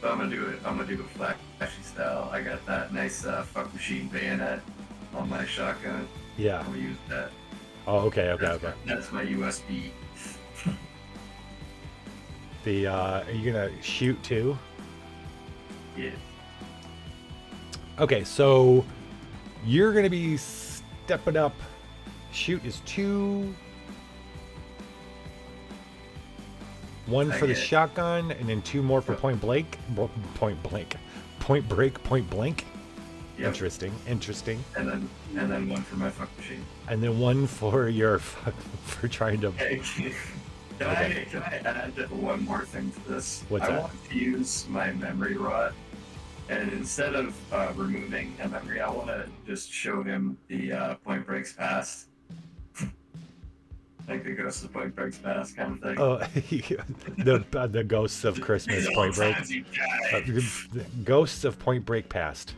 So I'm gonna do it. I'm gonna do it flashy style. I got that nice fuck machine bayonet on my shotgun. Yeah. I'm gonna use that. Oh, okay. That's my USB. Are you gonna shoot too? Yeah. Okay, so you're gonna be stepping up. Shoot is 2. 1 for the shotgun, and then 2 more for point break. Point blank. Yep. Interesting. And then 1 for my fuck machine. And then 1 for your for trying to. Can I add one more thing to this? What's I that? want to use my memory rod, and instead of removing a memory, I want to just show him the Point Break's past. Like the Ghost of Point Break's past kind of thing. Oh, the ghosts of Christmas Point Break. The ghosts of Point Break past.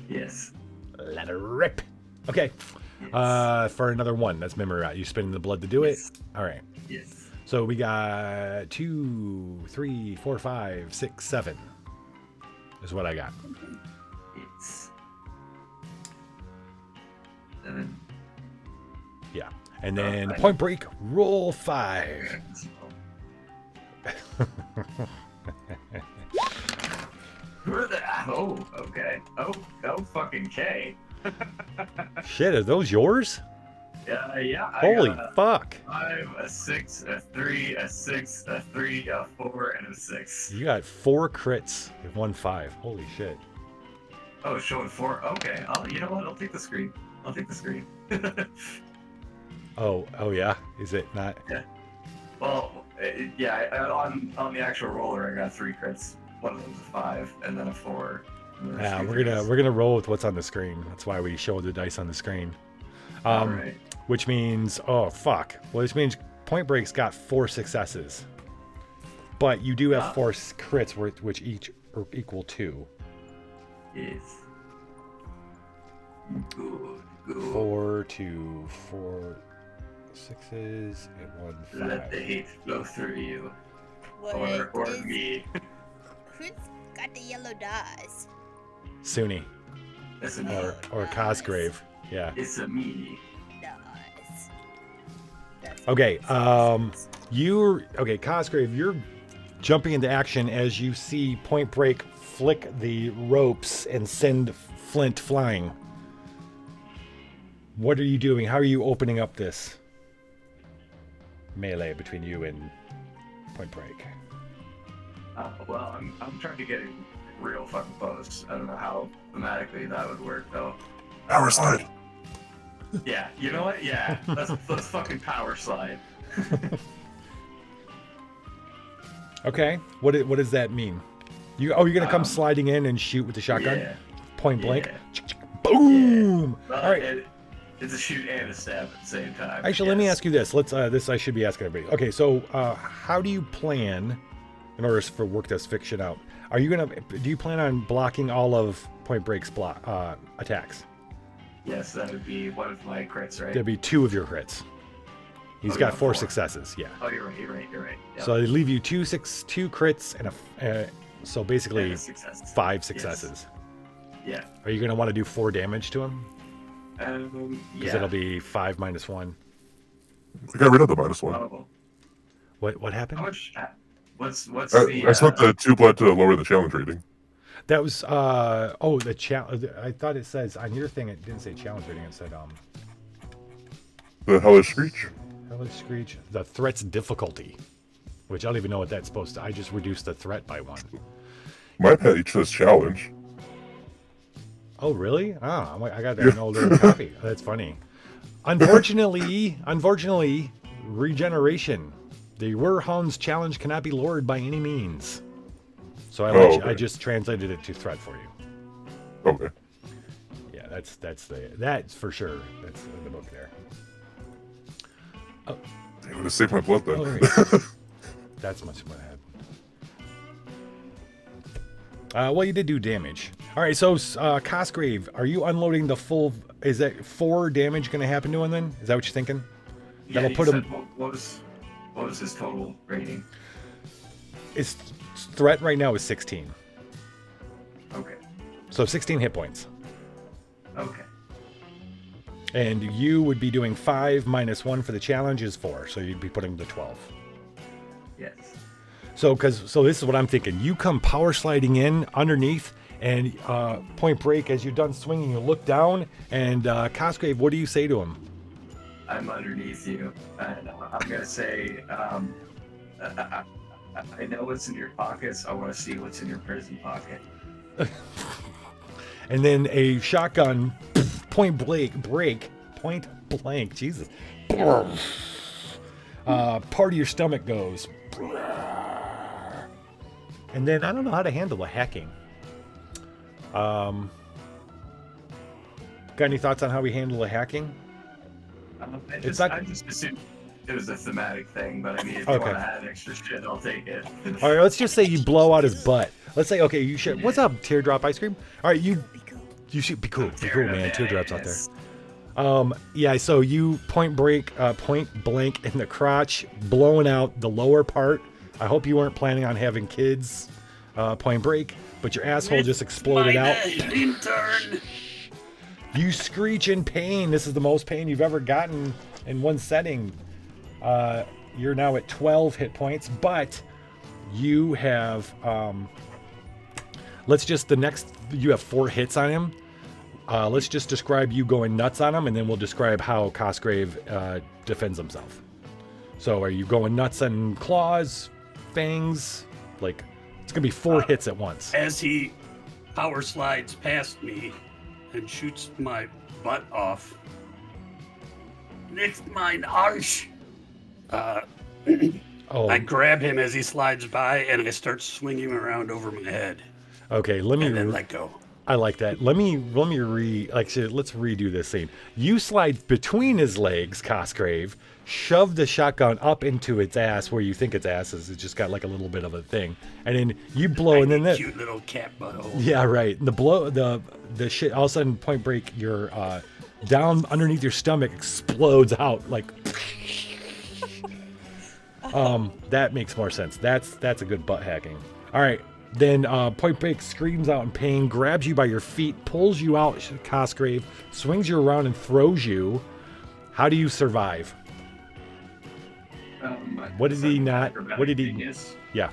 Yes. Let it rip. Okay. Yes. For another 1, that's memory rot. You spending the blood to do it? All right. Yes. So we got 2, 3, 4, 5, 6, 7. Is what I got. Yes. 7. Yeah. And then Point Break, roll 5. Oh, okay. Oh, fucking K. Shit, are those yours? Yeah. Holy fuck. 5, a 6, a 3, a 6, a 3, a 4, and a 6. You got 4 crits and 1 5. Holy shit. Oh, showing 4. Okay. You know what? I'll take the screen. Oh yeah. Is it not? Yeah. Well, on the actual roller, I got 3 crits. One of them's a 5, and then a 4. Yeah, we're gonna roll with what's on the screen. That's why we show the dice on the screen. Right. Which means, oh fuck. Well, this means Point Break's got 4 successes, but you do have 4 crits, which each are equal 2. Yes. Good. 4, 2, 4 6s and 1 5. Let the hate flow through you, What or is- me. Who's got the yellow dice? Suni It's a me. or Cosgrave. Yeah. It's a me. Dice. That's Okay. what Cosgrave, you're jumping into action as you see Point Break flick the ropes and send Flint flying. What are you doing? How are you opening up this melee between you and Point Break? Well, I'm trying to get in real fucking close. I don't know how thematically that would work though. Power slide. Yeah, you know what? Yeah, let's fucking power slide. Okay. What does that mean? You're gonna come sliding in and shoot with the shotgun? Yeah. Point blank. Yeah. Boom! Well, All right. It's a shoot and a stab at the same time. Actually, let me Yes. ask you this. This I should be asking everybody. Okay, so how do you plan, in order for work this fiction out? Do you plan on blocking all of Point Break's attacks? Yes, that would be one of my crits, right? There'd be 2 of your crits. He's Oh, got yeah, 4 4. successes. Yeah. Oh, you're right. Yep. So they leave you 2 crits and so basically And a success. 5 successes. Yeah. Are you gonna want to do 4 damage to him? Because Yeah. it'll be 5 minus 1. I got rid of the -1. Oh, What happened? how much? What's I the? spent the 2 blood to lower the challenge rating. That was the challenge. I thought it says on your thing. It didn't say challenge rating. It said The hellish screech. hellish screech. The threat's difficulty, which I don't even know what that's supposed to. I just reduced the threat by 1. My page says challenge. Oh really? Ah, I got an older copy. That's funny. Unfortunately, regeneration. The Werhound's challenge cannot be lowered by any means. So Okay. I just translated it to threat for you. Okay. Yeah, that's for sure. That's in the book there. I'm gonna save my blood then. Oh, there you go. That's much more ahead. Well, you did do damage. All right, so Cosgrave, are you unloading the full? Is that 4 damage going to happen to him then? Is that what you're thinking? Yeah, That'll you put said, him. what was his total rating? His threat right now is 16. Okay. So 16 hit points. Okay. And you would be doing 5 minus 1 for the challenge is 4. So you'd be putting the 12. Yes. So this is what I'm thinking. You come power sliding in underneath and point break as you're done swinging. You look down and Cosgrave, what do you say to him? I'm underneath you, and I'm gonna say, I know what's in your pockets. I want to see what's in your prison pocket. And then a shotgun, point blank, Jesus. Part of your stomach goes. And then I don't know how to handle the hacking. Got any thoughts on how we handle the hacking? I It's just assumed it was a thematic thing, but I mean, if you Okay. want to add extra shit, I'll take it. All right, let's just say you blow out his butt. Let's say, okay, you should. What's up, teardrop ice cream? All right, you should be cool, man. Teardrops out there. Yeah. So you point blank in the crotch, blowing out the lower part. I hope you weren't planning on having kids. Point break, but your asshole just exploded out. Intern. You screech in pain. This is the most pain you've ever gotten in one setting. You're now at 12 hit points, but you have you have 4 hits on him. Let's just describe you going nuts on him, and then we'll describe how Cosgrave defends himself. So are you going nuts on claws, fangs? Like, it's gonna be 4 hits at once. As he power slides past me and shoots my butt off. Nicht mein Arsch! Oh, I grab him as he slides by and I start swinging him around over my head okay. and then let go. I like that. Let's redo this scene. You slide between his legs, Cosgrave, shove the shotgun up into its ass where you think its ass is. It's just got like a little bit of a thing, and then you blow, and then that. Cute little cat butthole. Yeah, right. The shit. All of a sudden, point break. Your down underneath your stomach explodes out like. That makes more sense. That's a good butt hacking. All right. Then point break screams out in pain, grabs you by your feet, pulls you out, Cosgrave, swings you around and throws you. How do you survive? What did he not? What did he? Genius. Yeah.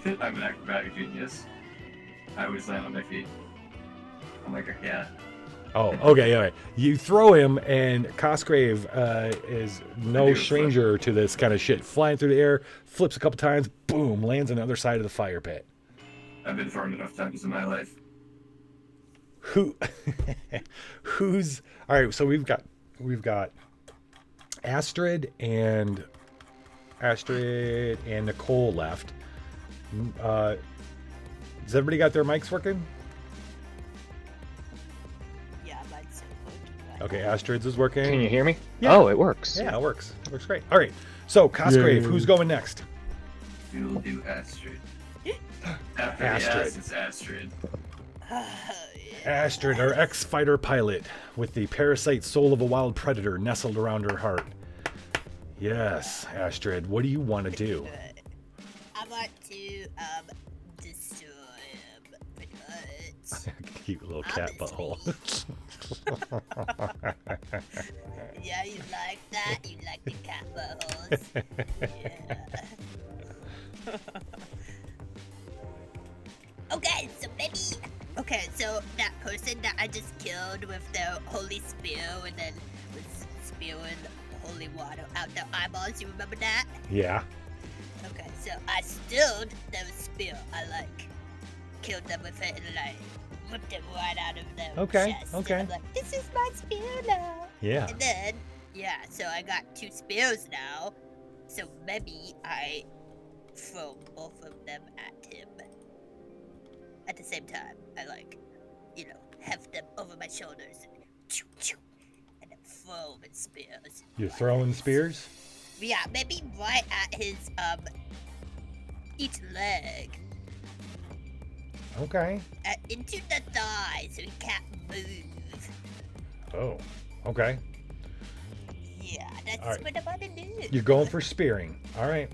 I'm an acrobatic genius. I always land on my feet. I'm like a cat. Oh, okay, all right. You throw him, and Cosgrave is no stranger to this kind of shit. Flying through the air, flips a couple times, boom, lands on the other side of the fire pit. I've been thrown enough times in my life. Who's all right? So we've got Astrid and Nicole left. Has everybody got their mics working? Yeah, mine's so good. Okay, Astrid's is working. Can you hear me? Yeah. Oh, it works. Yeah, it works. It works great. All right. So Cosgrave, who's going next? You'll do Astrid. After Astrid. Astrid. It's Astrid. Astrid, our ex-fighter pilot, with the parasite soul of a wild predator nestled around her heart. Yes, Astrid, what do you want to do? I want to destroy him because Cute little cat butthole. yeah, you like that? You like the cat buttholes? Yeah. Okay, so so that person that I just killed with the holy spear and then was spewing holy water out their eyeballs, you remember that? Yeah. Okay, so I stilled their spear. I killed them with it and whipped it right out of their chest. Okay. And I'm like, this is my spear now. Yeah. And then, so I got 2 spears now. So maybe I throw both of them at him. At the same time, I heft them over my shoulders and and then throw them in spears. You're throwing spears? Yeah, maybe right at his each leg. Okay. Into the thigh so he can't move. Oh. Okay. Yeah, that's All right. what I'm gonna do. You're going for spearing. All right.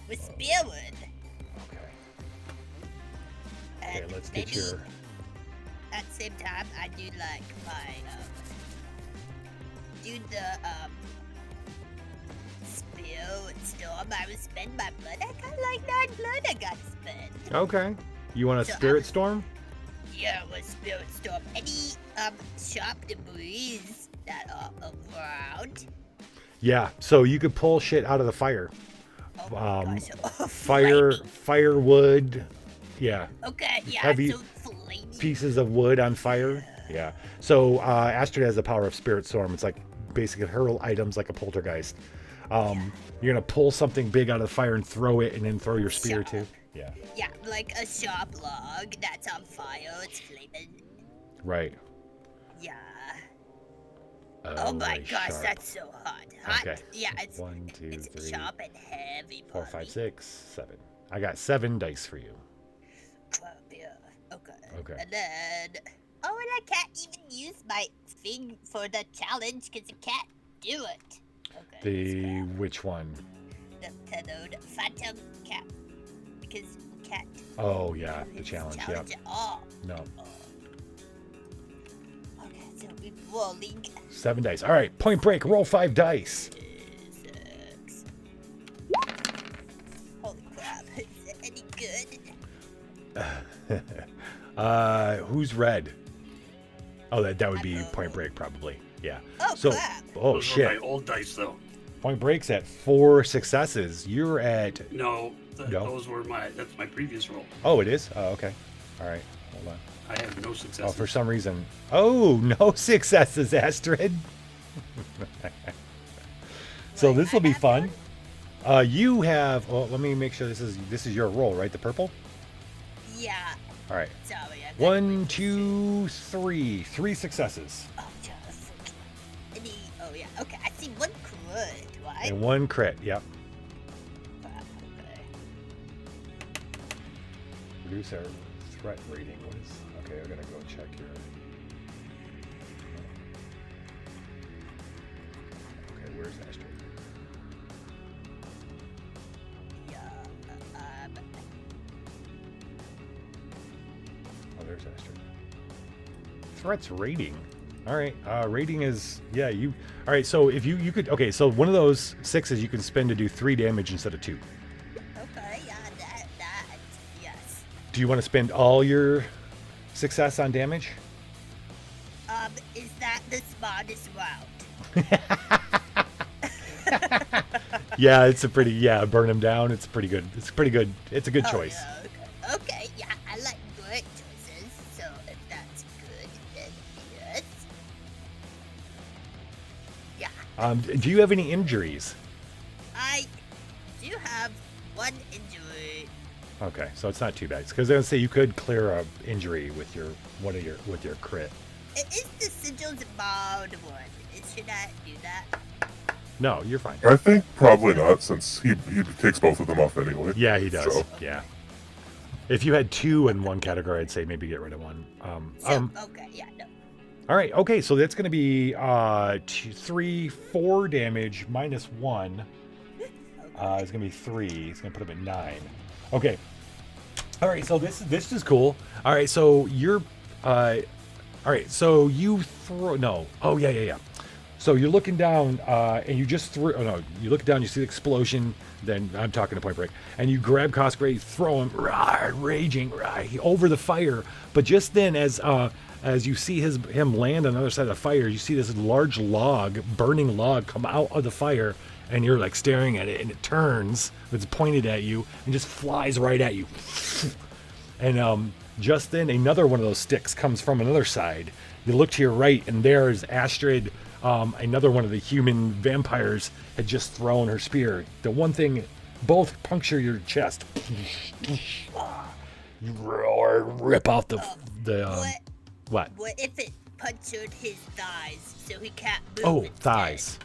With spearwood. Okay. And Okay, let's get maybe your... At the same time, I do my spear and storm. I would spend my blood. I got 9 blood I gotta spend. Okay. You want a So I spirit was- storm? Yeah, with spirit storm. Any sharp debris that are around. Yeah. So you could pull shit out of the fire. Oh my gosh. Oh, Firewood. Yeah. Okay, yeah, Heavy so flaming. Pieces of wood on fire. Yeah. So Astrid has the power of spirit storm. It's like basically hurl items like a poltergeist. You're gonna pull something big out of the fire and throw it, and then throw your spear Sharp. too. Yeah. Yeah, like a sharp log that's on fire. It's flaming. Right. Yeah. Oh my really gosh, sharp. that's so hot. Hot. Okay. Yeah, it's 1, 2, it's 3, sharp and heavy. 4, 5, body. 6, 7. I got 7 dice for you. Yeah. Okay. Okay. And then, and I can't even use my thing for the challenge because I can't do it. Okay. The which one? The tethered phantom cat because we can't. Oh yeah, the challenge. Yep. Challenge at all. No. Okay, so we're rolling. 7 dice. All right. Point break. Roll 5 dice. 6. Holy crap! Is it any good? Who's red? Oh, that would be I'm Point Break probably. Yeah. Oh So, crap! oh Those shit. were my old dice, though. Point Break's at 4 successes. You're at. No, No? those were that's my previous roll. Oh, it is. Oh, okay. All right. Hold on. I have no success. Oh, for some reason. Oh, no successes, Astrid. So Wait, this will I be have fun. You have. Well, let me make sure this is your roll, right? The purple. Yeah. All right. Sorry. I got 1, 2, 3. 3 successes Oh, just. Oh yeah. Okay, I see 1 crit, right? and 1 crit. Yep. Crap, okay. Reduce our threat rating. What is? Okay, I'm gonna go check your. Okay, where's Astrid? Yeah. Oh, there's Astrid. Threats rating. All right. Rating is you. All right. So if you could. Okay. So one of those 6s you can spend to do 3 damage instead of 2. Okay. Yeah. That. Yes. Do you want to spend all your success on damage? Is that the smartest route? Yeah, it's a pretty. Yeah, burn them down. It's pretty good. It's pretty good. It's a good choice. Yeah, okay. Yeah, I like great choices. So if that's good, then yes. Yeah. Do you have any injuries? I do have 1 injury. Okay, so it's not too bad. Because I was gonna say you could clear a injury with your crit. Is the sigils bound one? Should I do that? No, you're fine. I think probably not, since he takes both of them off anyway. Yeah, he does. So. Yeah. If you had 2 in one category, I'd say maybe get rid of 1. Okay, yeah, no. All right. Okay, so that's gonna be 2, 3, 4 damage minus 1. It's gonna be 3. It's gonna put him at 9. Okay. All right. So this is cool. All right. So you're. All right. So you throw. No. Oh yeah. So you're looking down, and you just threw. Oh no! You look down, you see the explosion. Then I'm talking to Point Break, and you grab Cosgrave, throw him, raging over the fire. But just then, as you see him land on the other side of the fire, you see this large burning log, come out of the fire, and you're like staring at it, and it turns, it's pointed at you, and just flies right at you. And just then, another one of those sticks comes from another side. You look to your right, and there's Astrid. Another one of the human vampires had just thrown her spear. The one thing, both puncture your chest. You roar, rip out the what? What if it punctured his thighs so he can't move? Oh, instead? thighs.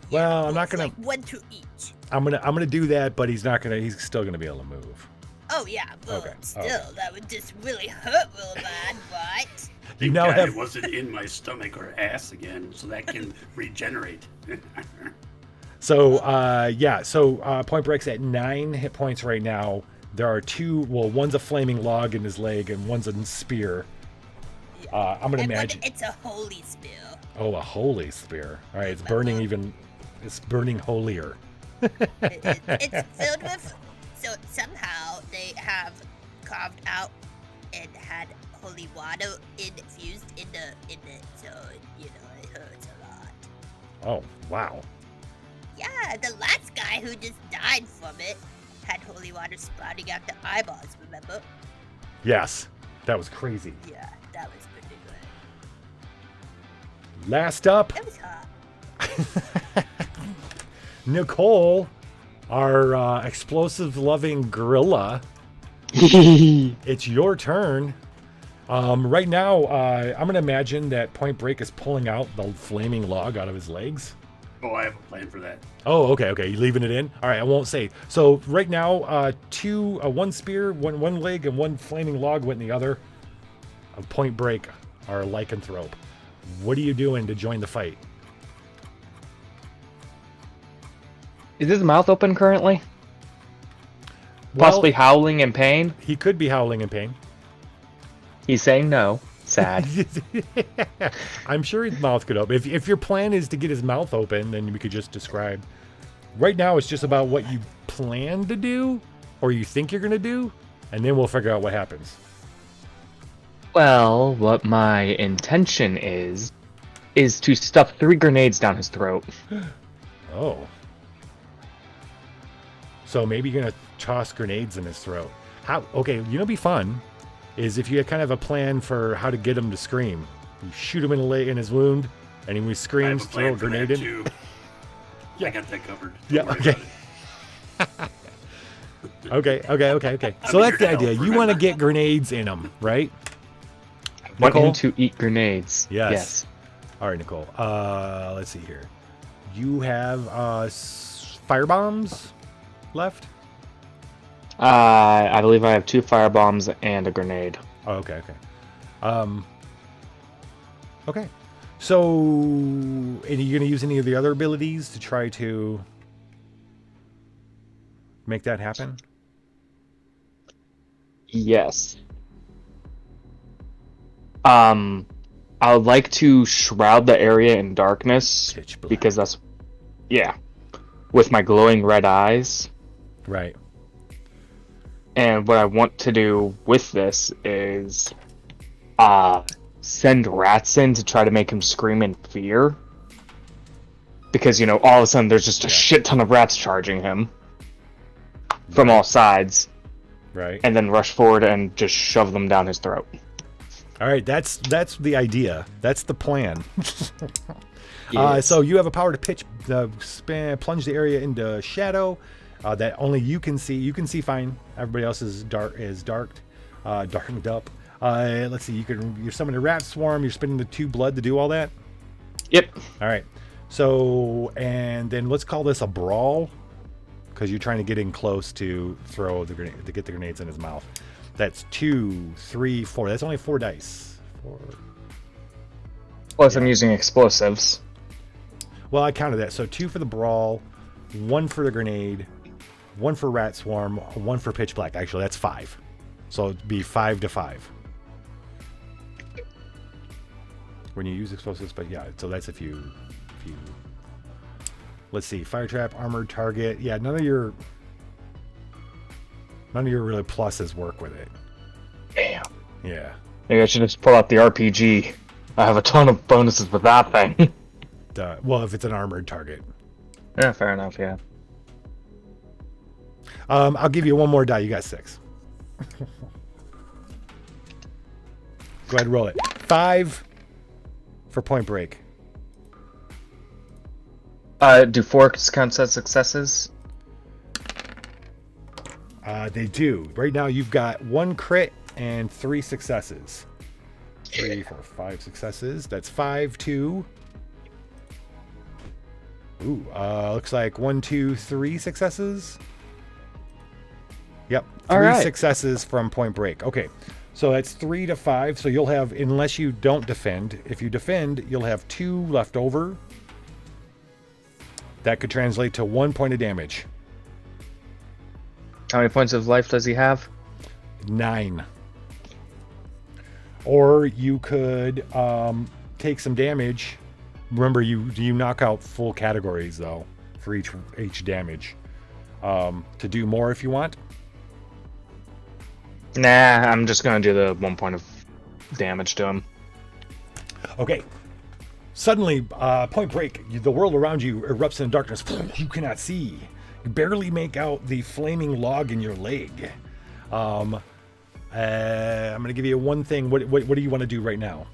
Yeah, Well, I'm not it's gonna. like one to each. I'm gonna do that, but he's not gonna. He's still gonna be able to move. Oh yeah, but Okay, still, okay. that would just really hurt real bad, right? You now God have. it wasn't in my stomach or ass again, so that can regenerate. So yeah. So Point Break's at 9 hit points right now. There are two. Well, one's a flaming log in his leg, and one's a spear. I'm gonna And imagine. it's a holy spear. Oh, a holy spear. All right, it's burning even. It's burning holier. It's filled with. So somehow they have carved out and had holy water infused in it, so it hurts a lot. Oh, wow. Yeah, the last guy who just died from it had holy water sprouting out the eyeballs. Remember? Yes, that was crazy. Yeah, that was pretty good. Last up, That was hot. Nicole, our explosive-loving gorilla. It's your turn. Right now, I'm going to imagine that Point Break is pulling out the flaming log out of his legs. Oh, I have a plan for that. Oh, okay. You leaving it in? All right, I won't say. So right now, one spear, one leg, and one flaming log went in the other. Of Point Break, our lycanthrope. What are you doing to join the fight? Is his mouth open currently? Well, Possibly howling in pain? he could be howling in pain. He's saying no. Sad. I'm sure his mouth could open. If your plan is to get his mouth open, then we could just describe. Right now, it's just about what you plan to do, or you think you're going to do, and then we'll figure out what happens. Well, what my intention is to stuff 3 grenades down his throat. Oh. So maybe you're going to toss grenades in his throat. How? Okay, what'd be fun is if you had kind of a plan for how to get him to scream. You shoot him in his wound, and when he I have screams, a throw plan a for grenade that, in. too. Yeah. I got that covered. Yeah, Don't worry okay. about it. Okay. I'm So here that's to the idea. help, You want to remember? get grenades in them, right? Want Nicole? him to eat grenades. Yes. All right, Nicole. Let's see here. You have fire bombs left? I believe I have 2 firebombs and a grenade. Oh, okay. Okay. So, are you going to use any of the other abilities to try to make that happen? Yes. I would like to shroud the area in darkness Pitch black. because that's, with my glowing red eyes. Right. And what I want to do with this is send rats in to try to make him scream in fear. Because, all of a sudden there's just a shit ton of rats charging him from all sides. Right. And then rush forward and just shove them down his throat. All right, that's the idea. That's the plan. Yes. So you have a power to plunge the area into shadow that only you can see. You can see fine. Everybody else is darkened up. Let's see. You're summoning a rat swarm. You're spending the 2 blood to do all that. Yep. All right. So and then let's call this a brawl because you're trying to get in close to throw the grenade to get the grenades in his mouth. That's 2, 3, 4. That's only 4 dice. 4. Plus, I'm using explosives. Well, I counted that. So 2 for the brawl, 1 for the grenade, 1 for rat swarm, 1 for pitch black. Actually, that's 5. So it'd be 5 to 5 when you use explosives. But yeah, so that's if you If you, let's see, fire trap, armored target. Yeah, none of your really pluses work with it. Damn. Yeah. Maybe I should just pull out the RPG. I have a ton of bonuses with that thing. Well, if it's an armored target. Yeah, fair enough, yeah. I'll give you one more die. You got 6. Go ahead and roll it. 5 for Point Break. Do 4 count as successes? They do. Right now, you've got 1 crit and 3 successes. 3, 4, 5 successes. That's 5, 2. Ooh, looks like 1, 2, 3 successes. Yep, 3 successes from Point Break. Okay, so that's 3 to 5. So you'll have, unless you don't defend, if you defend, you'll have 2 left over. That could translate to 1 point of damage. How many points of life does he have? 9. Or you could take some damage. Remember, you knock out full categories though for each damage. To do more if you want. Nah, I'm just gonna do the 1 point of damage to him. Okay. Suddenly, Point Break, the world around you erupts in darkness. You cannot see. You barely make out the flaming log in your leg. I'm going to give you one thing. What do you want to do right now?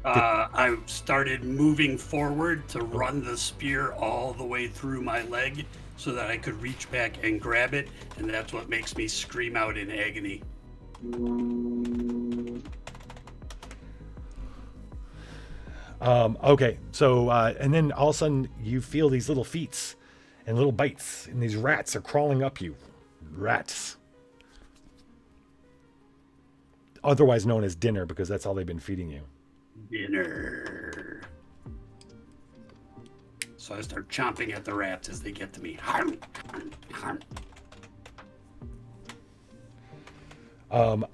I started moving forward to run the spear all the way through my leg so that I could reach back and grab it, and that's what makes me scream out in agony. Okay, so, and then all of a sudden you feel these little feet and little bites, and these rats are crawling up you. Rats. Otherwise known as dinner, because that's all they've been feeding you. Dinner. So I start chomping at the rats as they get to me.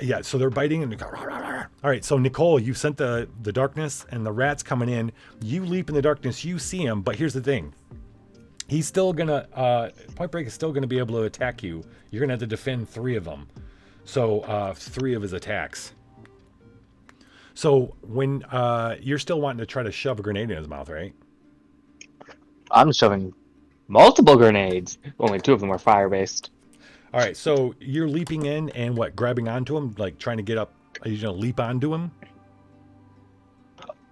Yeah, so they're biting and all right, so Nicole, you sent the darkness and the rats coming in. You leap in the darkness, you see him, but here's the thing. He's still gonna Point Break is still gonna be able to attack you. You're gonna have to defend 3 of them. So 3 of his attacks. So when you're still wanting to try to shove a grenade in his mouth, right? I'm shoving multiple grenades. Only 2 of them are fire-based. All right, so you're leaping in and what, grabbing onto him, like trying to get up, are you going to leap onto him?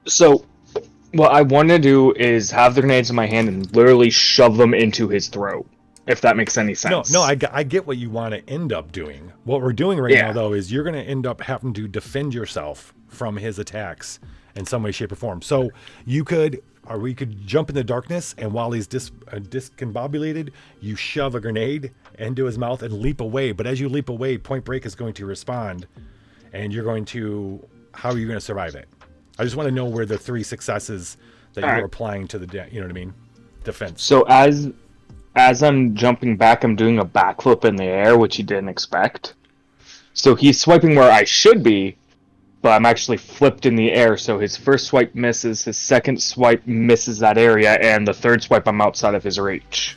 So, what I want to do is have the grenades in my hand and literally shove them into his throat, if that makes any sense. No, I get what you want to end up doing. What we're doing right now, though, is you're going to end up having to defend yourself from his attacks in some way, shape, or form. So you could, or we could jump in the darkness, and while he's discombobulated, you shove a grenade into his mouth and leap away. But as you leap away, Point Break is going to respond, and you're going to, how are you going to survive it? I just want to know where the 3 successes that you're applying to the, you know what I mean, defense. So as I'm jumping back, I'm doing a backflip in the air, which he didn't expect. So he's swiping where I should be, but I'm actually flipped in the air, so his first swipe misses, his second swipe misses that area, and the third swipe I'm outside of his reach.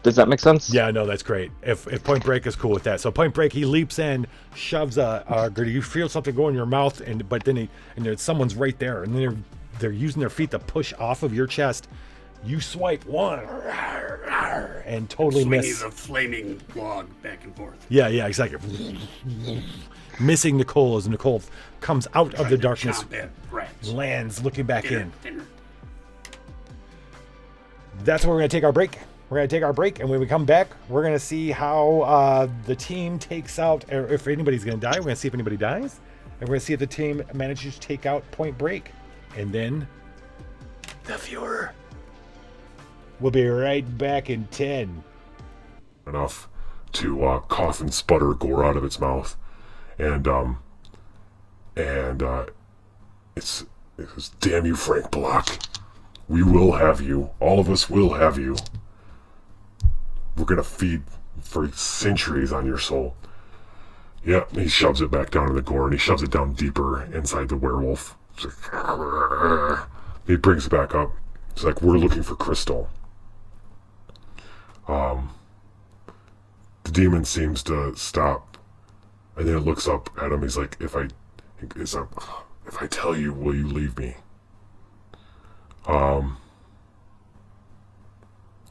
Does that make sense? Yeah, no, that's great. If Point Break is cool with that. So Point Break, he leaps in, shoves you feel something go in your mouth, but then someone's right there, and then they're using their feet to push off of your chest. You swipe 1 and totally miss. Swinging the flaming log back and forth. Yeah, exactly. Missing Nicole as Nicole comes out of the darkness, lands looking back in. That's where we're going to take our break. And when we come back, we're going to see how the team takes out, or if anybody's going to die. We're going to see if anybody dies. And we're going to see if the team manages to take out Point Break. And then the viewer. We'll be right back in 10. Enough to cough and sputter gore out of its mouth. And it's damn you, Frank Block. We will have you. All of us will have you. We're gonna feed for centuries on your soul. Yeah, he shoves it back down in the gore, and he shoves it down deeper inside the werewolf, He brings it back up. He's like, we're looking for Crystal. The demon seems to stop, and then it looks up at him. He's like, if I tell you, will you leave me? What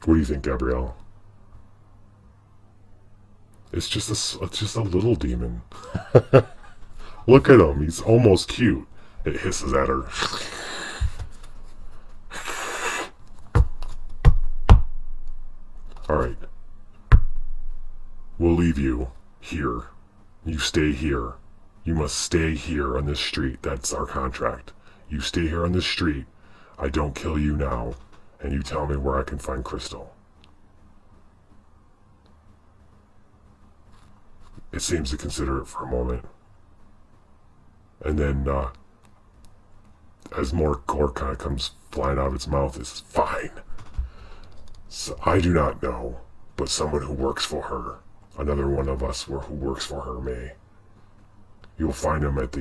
do you think, Gabrielle? It's just a little demon. Look at him. He's almost cute. It hisses at her. All right. We'll leave you here. You stay here. You must stay here on this street. That's our contract. You stay here on this street. I don't kill you now, and you tell me where I can find Crystal. It seems to consider it for a moment. And then, as more gore kind of comes flying out of its mouth, it's fine. So I do not know, but someone who works for her, another one of us who works for her may. You'll find him at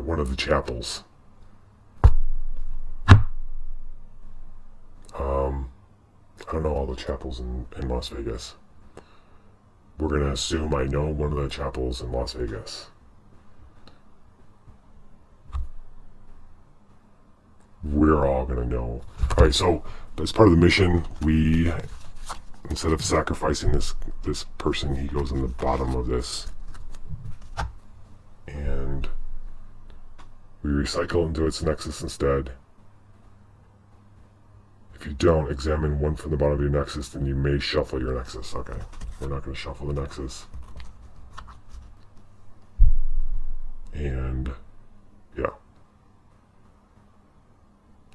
one of the chapels. I don't know all the chapels in Las Vegas. We're going to assume I know one of the chapels in Las Vegas. We're all going to know. Alright, so as part of the mission, we, instead of sacrificing this person, he goes in the bottom of this. And we recycle into its nexus instead. If you don't examine one from the bottom of your nexus, then you may shuffle your nexus. Okay, we're not going to shuffle the nexus. And, yeah.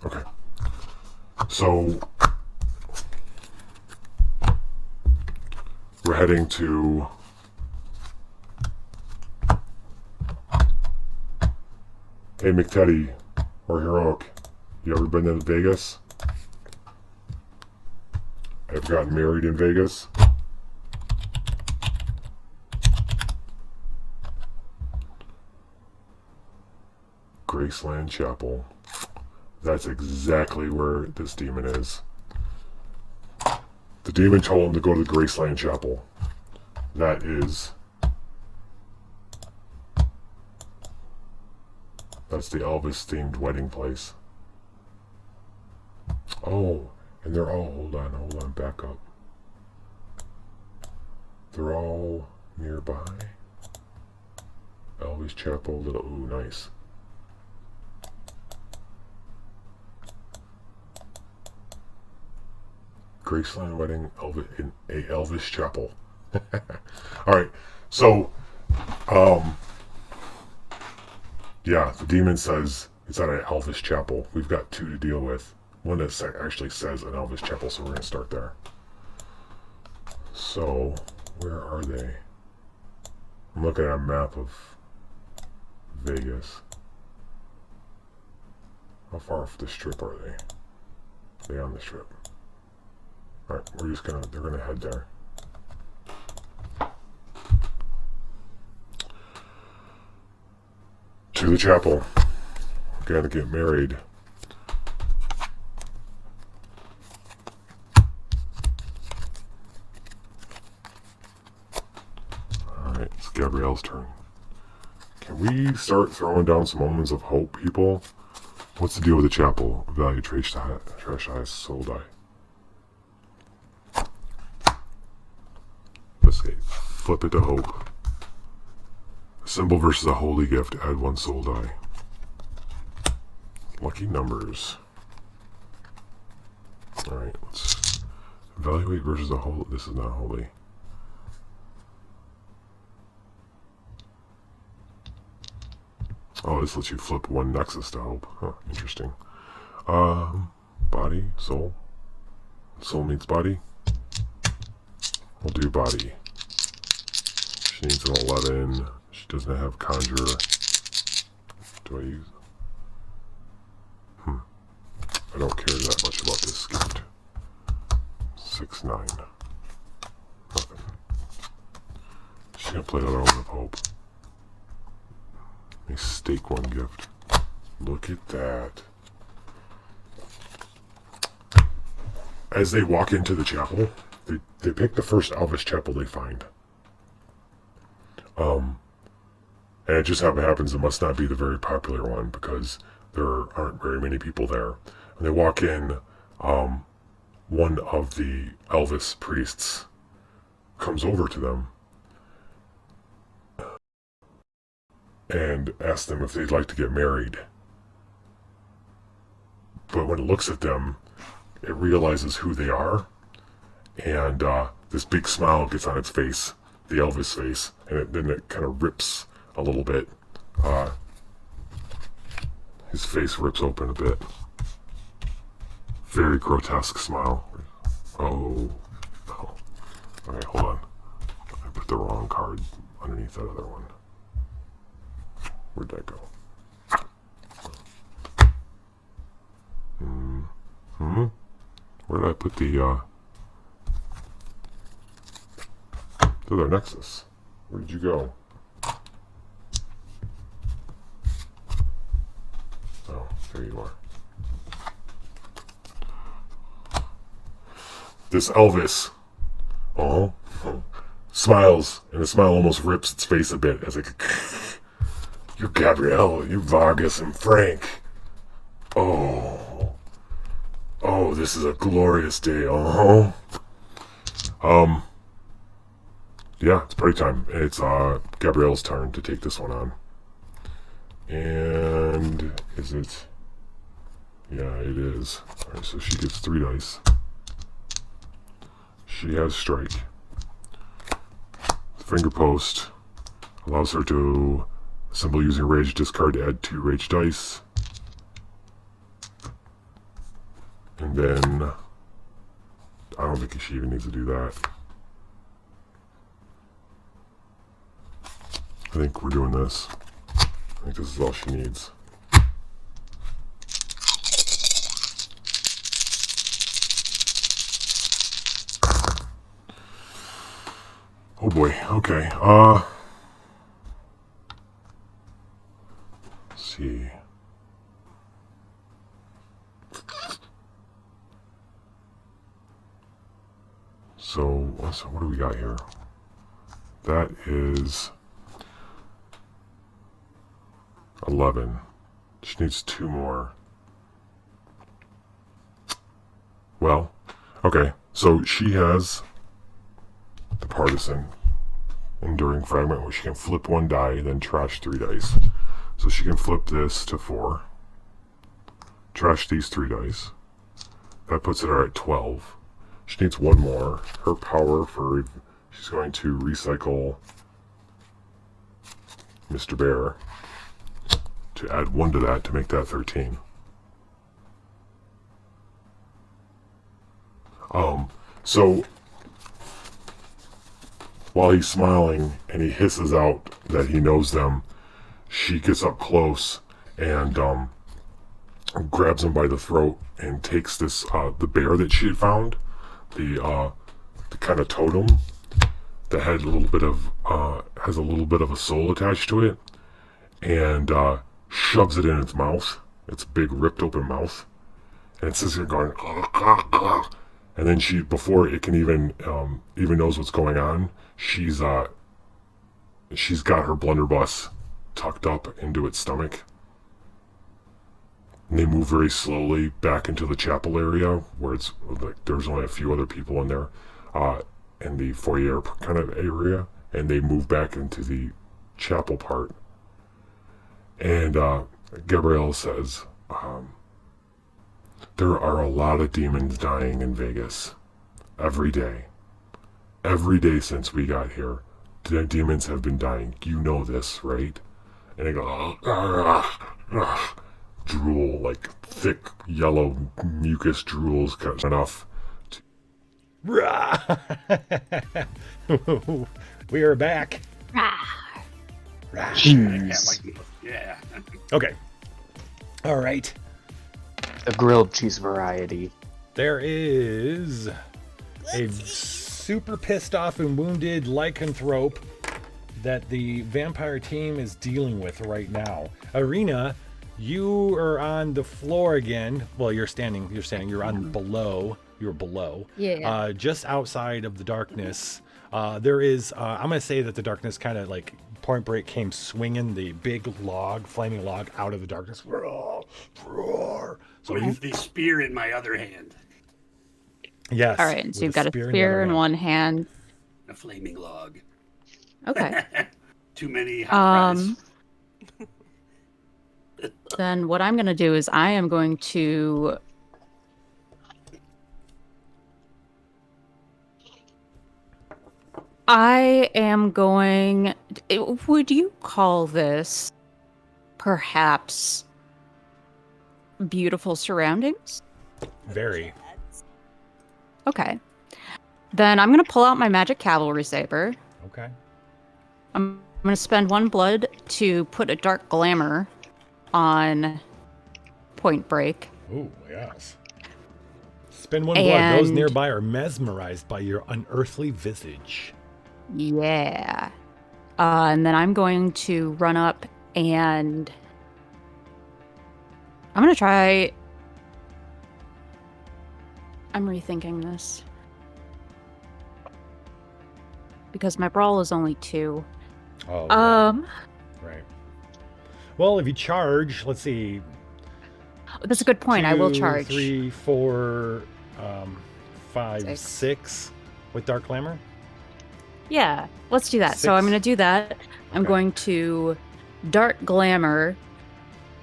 Okay. So, we're heading to... Hey, McTeddy, or Heroic, you ever been to Vegas? I've gotten married in Vegas. Graceland Chapel. That's exactly where this demon is. The demon told him to go to the Graceland Chapel. That is... That's the Elvis-themed wedding place. Oh, and they're all... Hold on, back up. They're all nearby. Elvis Chapel, little... Ooh, nice. Graceland wedding in a Elvis Chapel. Alright, so... Yeah, the demon says it's at an Elvis Chapel. We've got two to deal with. One that actually says an Elvis Chapel, so we're going to start there. So, where are they? I'm looking at a map of Vegas. How far off the strip are they? Are they on the strip? Alright, they're gonna head there. To the chapel. Gotta get married. Alright, it's Gabrielle's turn. Can we start throwing down some moments of hope, people? What's the deal with the chapel? Value trash eyes, soul die. Let's see. Flip it to hope. A symbol versus a holy gift. Add one soul die. Lucky numbers. Alright, let's evaluate versus a holy. This is not holy. Oh, this lets you flip one nexus to hope. Huh, interesting. Body, soul. Soul meets body. We'll do body. She needs an 11. She doesn't have conjurer. Do I use? I don't care that much about this gift. 6-9. Nothing. She's gonna play another one of hope. A stake one gift. Look at that. As they walk into the chapel, they pick the first Elvish chapel they find. And it just happens it must not be the very popular one because there aren't very many people there. And they walk in, one of the Elvis priests comes over to them and asks them if they'd like to get married. But when it looks at them, it realizes who they are, and this big smile gets on its face, the Elvis face, and then it kind of rips a little bit. His face rips open a bit. Very grotesque smile. Oh. Okay, hold on. I put the wrong card underneath that other one. Where'd that go? Where did I put the other Nexus? Where did you go? Oh, there you are. This Elvis, smiles, and the smile almost rips its face a bit as like, "You Gabrielle, you Vargas and Frank. Oh, this is a glorious day, Yeah, it's party time. It's Gabrielle's turn to take this one on. And is it? Yeah, it is. Alright, so she gets 3 dice. She has strike. Finger post allows her to assemble using rage, discard to add 2 rage dice. And then I don't think she even needs to do that. I think we're doing this. I think this is all she needs. Oh boy, okay. Let's see. So what do we got here? That is 11. She needs 2 more. Well, okay. So she has the Partisan Enduring Fragment where she can flip 1 die, then trash 3 dice. So she can flip this to 4. Trash these 3 dice. That puts her at 12. She needs 1 more. Her power for... She's going to recycle Mr. Bear to add 1 to that to make that 13. So while he's smiling and he hisses out that he knows them, she gets up close and grabs him by the throat and takes this the bear that she had found, the kind of totem that had a little bit of has a little bit of a soul attached to it, and shoves it in its mouth. Its big ripped open mouth, and it sits here going, and then she, before it can even knows what's going on, she's got her blunderbuss tucked up into its stomach. And they move very slowly back into the chapel area where it's like there's only a few other people in there, in the foyer kind of area, and they move back into the chapel part. And Gabrielle says, there are a lot of demons dying in Vegas every day. Every day since we got here, demons have been dying. You know this, right? And they go, drool, like thick yellow mucus drools enough. We are back. Jeez. Yeah. Okay. All right. The grilled cheese variety. There is a super pissed off and wounded lycanthrope that the vampire team is dealing with right now. Arena, you are on the floor again. Well, you're standing. You're on below. You're below. Yeah. Just outside of the darkness. There is. I'm gonna say that the darkness kind of like Point Break came swinging the big log, flaming log, out of the darkness. So With the spear in my other hand. yes. All right. with So you've got a the other spear in hand. one hand. A flaming log. Okay. Too many hot fries. Then what I'm going to do is I am going to would you call this perhaps beautiful surroundings? Very. Okay. Then I'm going to pull out my magic cavalry saber. Okay. I'm going to spend 1 blood to put a dark glamour on Point Break. Ooh, yes. Spend 1 blood. Those And- nearby are mesmerized by your unearthly visage. Yeah. And then I'm going to run up and I'm going to try. I'm rethinking this. Because my brawl is only 2. Oh, right. Well, if you charge, let's see. That's a good point. I will 2, charge. 3, 4, 5, 6. 6 with Dark Glamour. Yeah, let's do that. So I'm 6. going to do that. I'm Okay. going to Dark Glamour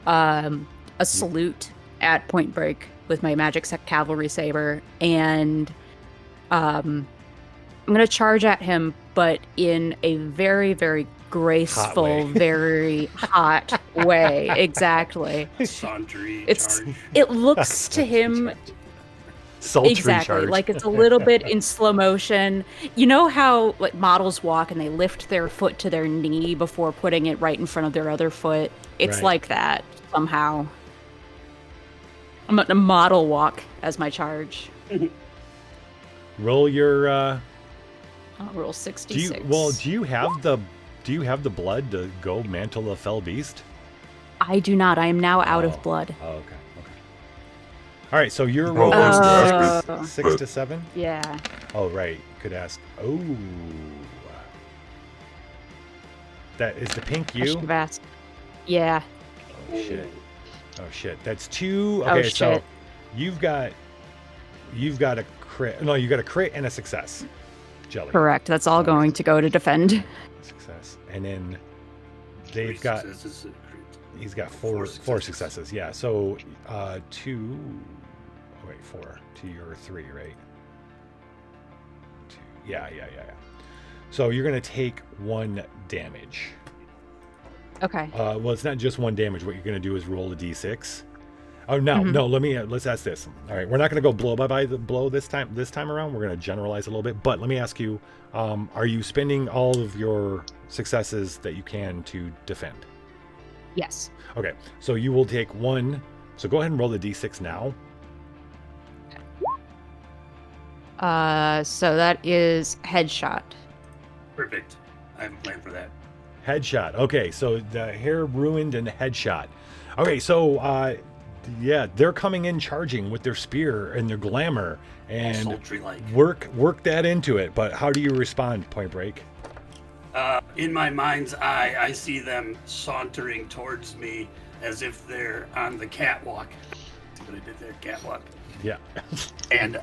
a salute at Point Break with my magic cavalry saber, and I'm going to charge at him, but in a very, very graceful, way. very hot way. Exactly. Sauntery charge. It looks to him Sultry exactly charge. like it's a little bit in slow motion. You know how like models walk and they lift their foot to their knee before putting it right in front of their other foot? It's Right. like that somehow. I'm gonna model walk as my charge. Roll your. I'll roll Do 66. you have the blood to go mantle the fell beast? I do not. I am now out Oh. of blood. Oh, okay. All right, so you're Oh, rolling that's Oh. 6 to 7. Yeah. Oh, right. Could ask. Oh, that is the pink I you. should have asked. Yeah. Oh shit. Oh shit. That's 2. Oh, Okay, so shit. you've got a crit. No, you got a crit and a success. Jelly. Correct. That's all going to go to defend. Success, and then 3 they've got. successes. He's got Four four successes. successes. Yeah. So 2. Oh, wait, 4 to your 3, right? 2. Yeah. So you're gonna take 1 damage. Okay. Well, it's not just 1 damage. What you're gonna do is roll a d6. Oh no, Mhm. no. Let's ask this. All right, we're not gonna go blow by the blow this time. This time around, we're gonna generalize a little bit. But let me ask you: are you spending all of your successes that you can to defend? Yes. Okay, so you will take 1. So go ahead and roll the d6 now. So that is headshot. Perfect. I have a plan for that. Headshot. Okay, so the hair ruined and headshot. Okay, so yeah, they're coming in charging with their spear and their glamour and Sultry like. work that into it. But how do you respond, Point Break? In my mind's eye, I see them sauntering towards me as if they're on the catwalk. See what I did there? Catwalk. Yeah. And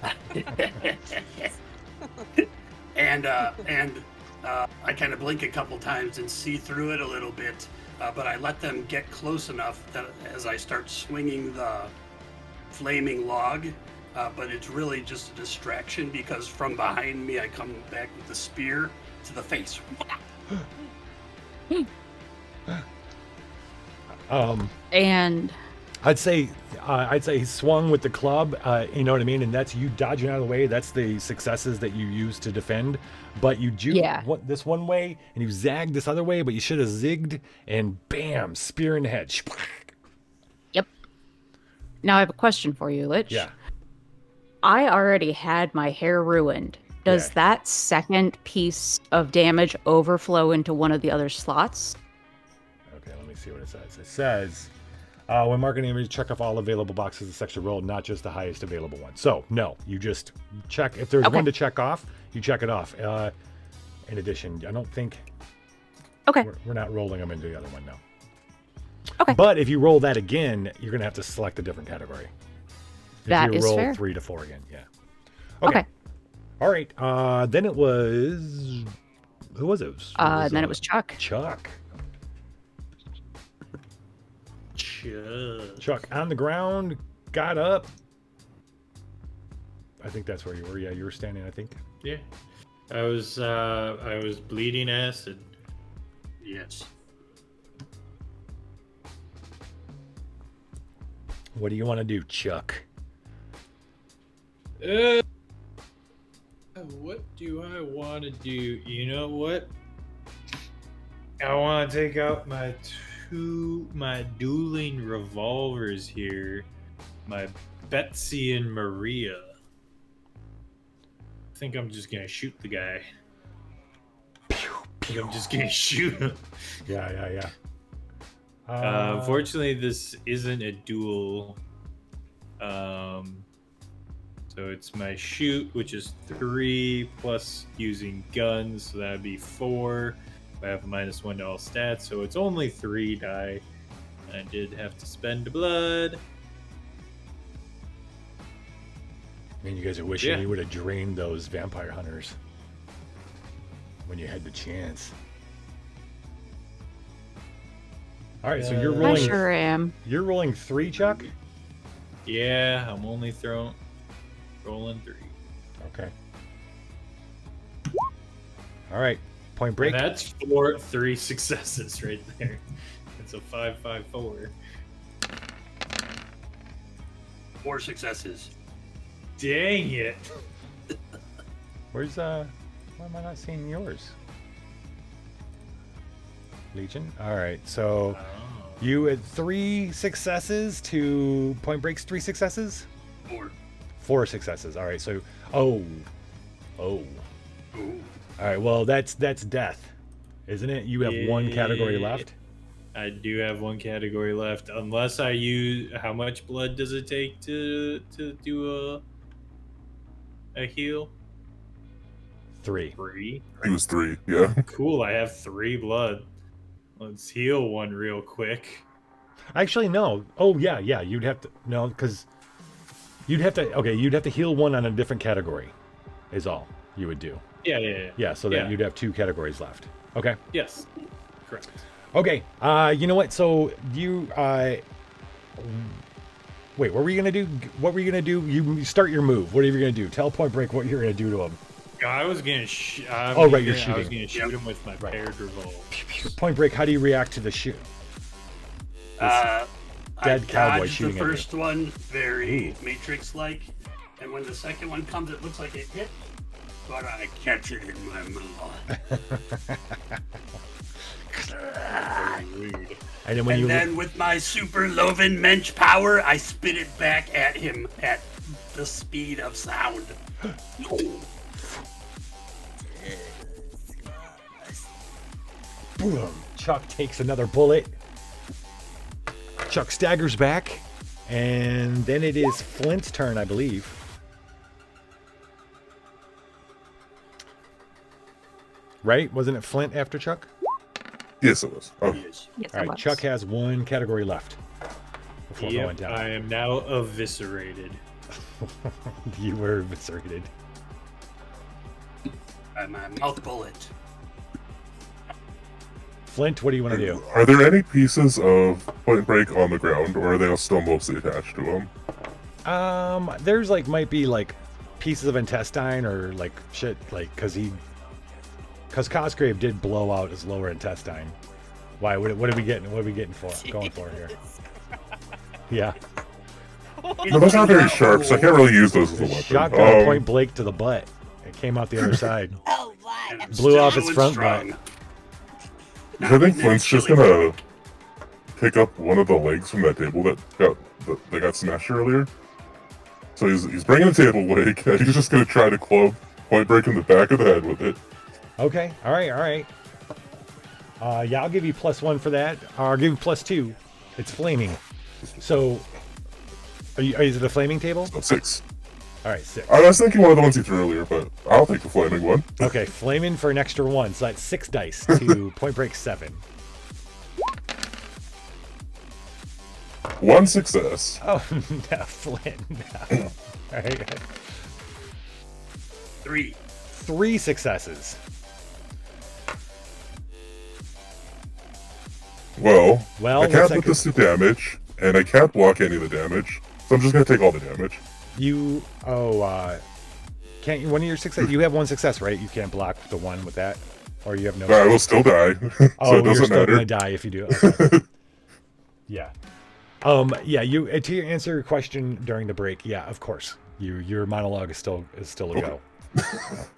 I kind of blink a couple times and see through it a little bit, but I let them get close enough that as I start swinging the flaming log, but it's really just a distraction because from behind me I come back with the spear to the face. And I'd say he swung with the club. You know what I mean, and that's you dodging out of the way. That's the successes that you use to defend. But you this one way, and you zagged this other way. But you should have zigged, and bam, spear in the head. yep. Now I have a question for you, Lich. Yeah. I already had my hair ruined. Does Yeah. that second piece of damage overflow into one of the other slots? Okay, let me see what it says. It says, when marking an image, check off all available boxes of section roll, not just the highest available one. So, no, you just check. If there's Okay. one to check off, you check it off. In addition, I don't think Okay. we're not rolling them into the other one, no. Okay. But if you roll that again, you're going to have to select a different category. If That you is roll fair. 3 to 4 again, yeah. Okay. All right. Then it was... Who was it? And then it was Chuck. Chuck. Chuck. Chuck on the ground, got up. I think that's where you were. Yeah, you were standing, I think. Yeah. I was bleeding acid. Yes. What do you want to do, Chuck? What do I want to do? You know what? I want to take out my dueling revolvers here. My Betsy and Maria. I think I'm just gonna shoot the guy. I think I'm just gonna shoot him. Yeah. Unfortunately, this isn't a duel. So it's my shoot, which is 3 plus using guns, so that'd be 4. I have a -1 to all stats, so it's only 3 die. I did have to spend blood. Man, you guys are wishing Yeah. you would have drained those vampire hunters when you had the chance. All right, so you're I I rolling. sure am. You're rolling 3, Chuck. Yeah, I'm only rolling 3. Okay. All right. Point break. And that's 3 successes right there. It's a 5-5-4. 4 successes. Dang it! Where's why am I not seeing yours? Legion. All right. So you had 3 successes to Point Break's 3 successes. 4. 4 successes. All right. So oh. Ooh. All right. Well, that's death, isn't it? You have 1 category left. I do have 1 category left, unless I use. How much blood does it take to do a heal? 3. 3. He was 3, yeah. Cool. I have 3 blood. Let's heal one real quick. Actually, no. Oh yeah. You'd have to because you'd have to. Okay, you'd have to heal 1 on a different category. Is all you would do. Yeah. Yeah. So that Yeah. you'd have 2 categories left. Okay. Yes. Correct. Okay. You know what? So you wait. What were you gonna do? What were you gonna do? You start your move. What are you gonna do? Tell Point Break what you're gonna do to him. I was gonna. You're I was shooting. gonna shoot him with my paired revolver. Point Break. How do you react to the shoot? I dead cowboy dodged shooting the at you. first one very Matrix-like, and when the second one comes, it looks like it hit, but I catch it in my mouth. Rude. And then when And you then with my super Loven Mensch power, I spit it back at him at the speed of sound. boom, Chuck takes another bullet. Chuck staggers back, and then it is Flint's turn, I believe. Right? Wasn't it Flint after Chuck? Yes, it was. Oh, Yes. Yes, All it right, was. Chuck has 1 category left before going Yep, down. I am now eviscerated. You were eviscerated. My mouth bullet. Flint, what do you want to do? are there any pieces of Point Break on the ground, or are they all still mostly attached to him? There's might be pieces of intestine or shit, because Cosgrave did blow out his lower intestine. Why? What are we getting? What are we getting for? Going for here? Yeah. No, those aren't very sharp, so I can't really use those as a weapon. Shotgun Point Blake to the butt. It came out the other side. Oh, my. And I'm Blew still off his going front strong. I think Flint's just gonna pick up one of the legs from that table that got smashed earlier. So he's bringing the table leg, and he's just gonna try to club Point Break in the back of the head with it. Okay. All right. Yeah, I'll give you +1 for that. I'll give you +2. It's flaming. So, is it a flaming table? So 6. All right, 6. I was thinking one of the ones you threw earlier, but I'll take the flaming one. Okay, flaming for an extra 1. So that's 6 dice to Point Break 7. 1 success. Oh, no, Flint. No. All right. 3. 3 successes. Well, Well, I what's can't that put this to damage, and I can't block any of the damage, so I'm just gonna take all the damage. Can't you, one of your success? You have 1 success, right? You can't block the one with that? Or you have no. But I will still die, so it you're doesn't still matter. gonna die if you do. Okay. Yeah. Yeah, to answer your question during the break, yeah, of course. Your monologue is still a go.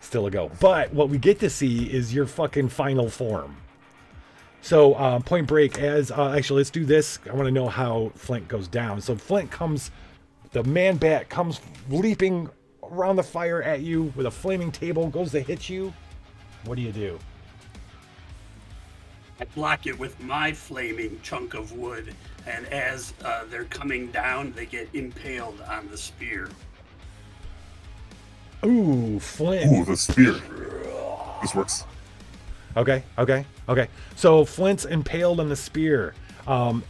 Still a go. But what we get to see is your fucking final form. So, Point Break, actually, let's do this. I want to know how Flint goes down. So, Flint comes, the man bat comes leaping around the fire at you with a flaming table, goes to hit you. What do? I block it with my flaming chunk of wood, and as they're coming down, they get impaled on the spear. Ooh, Flint. Ooh, the spear. This works. Okay. So Flint's impaled on the spear.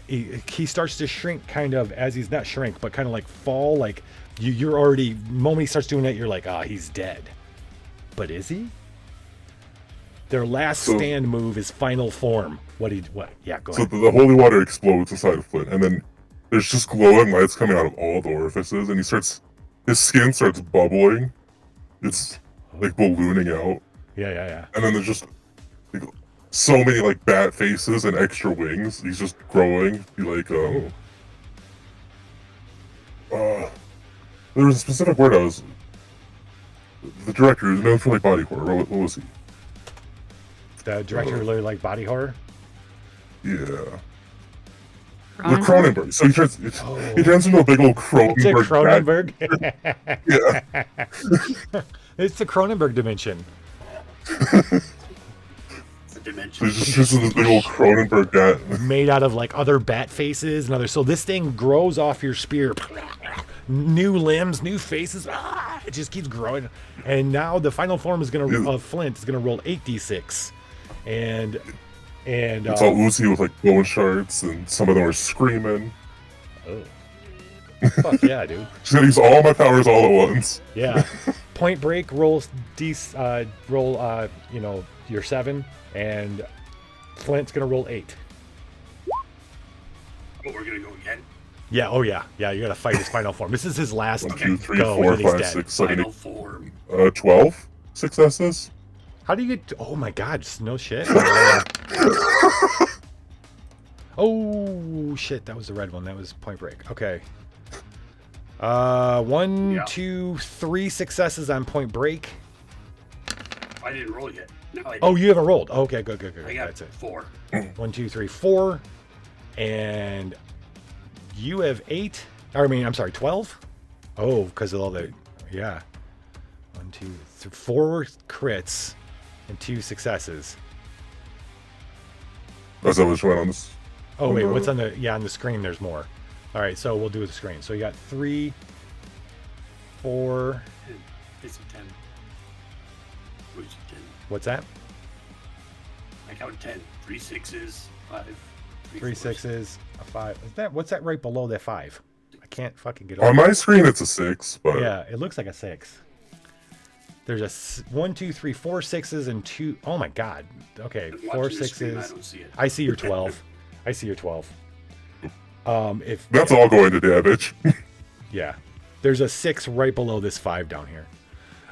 He starts to shrink, kind of, as he's not shrink, but kind of like fall. Like you're already, the moment he starts doing that, you're like, he's dead. But is he? Their last stand move is final form. What? Yeah, go ahead. So the holy water explodes inside of Flint, and then there's just glowing lights coming out of all the orifices, and his skin starts bubbling. It's like ballooning out. Yeah. And then there's just like, so many like bat faces and extra wings. He's just growing. There was a specific word the director is known for like body horror. What was he? The director really like body horror. Yeah. The Cronenberg. So he turns into a big old Cronenberg. It's a Cronenberg. Yeah. It's the Cronenberg dimension. Dimension. So he's just this big old Cronenberg bat. Made out of like other bat faces and other. So this thing grows off your spear. New limbs, new faces. It just keeps growing. And now the final form is of Flint is gonna roll 8d6. And it's all oozy with like bone shards, and some of them are screaming. Oh. Fuck yeah, dude. Just gonna use all my powers all at once. Yeah. Point Break rolls your 7, and Flint's gonna roll 8. Oh, we're gonna go again. Yeah. Oh yeah. You gotta fight his final form. This is his last 1, 2, 3, go. 4, He's 5, dead. 6, 7, Final 8, form. 12 successes. How do you get? Oh my God! No shit. Oh shit! That was the red one. That was Point Break. Okay. 1, 2, 3 successes on Point Break. I didn't roll yet. No, I didn't. Oh, you haven't rolled. Okay, good. I got That's it. 4. 1, 2, 3, 4, and you have 8. I'm sorry, 12. Oh, because of all the 1, 2, 3, 4 crits and 2 successes. That's how much went on this. Oh wait, what's on the screen? There's more. All right, so we'll do the screen. So you got 3, 4. It's a 10. Where's a 10? What's that? I count 10. 3 6s, 5. 3 6s, a 5. What's that right below that 5? I can't fucking get On over. my screen, it's a 6, but Yeah, it looks like a 6. There's a 1, 2, 3, 4 6s and 2. Oh my God. Okay, I'm 4 watching the screen, 6s. I don't see it. I see your 12. I see your 12. If that's all going to damage. Yeah, there's a 6 right below this 5 down here.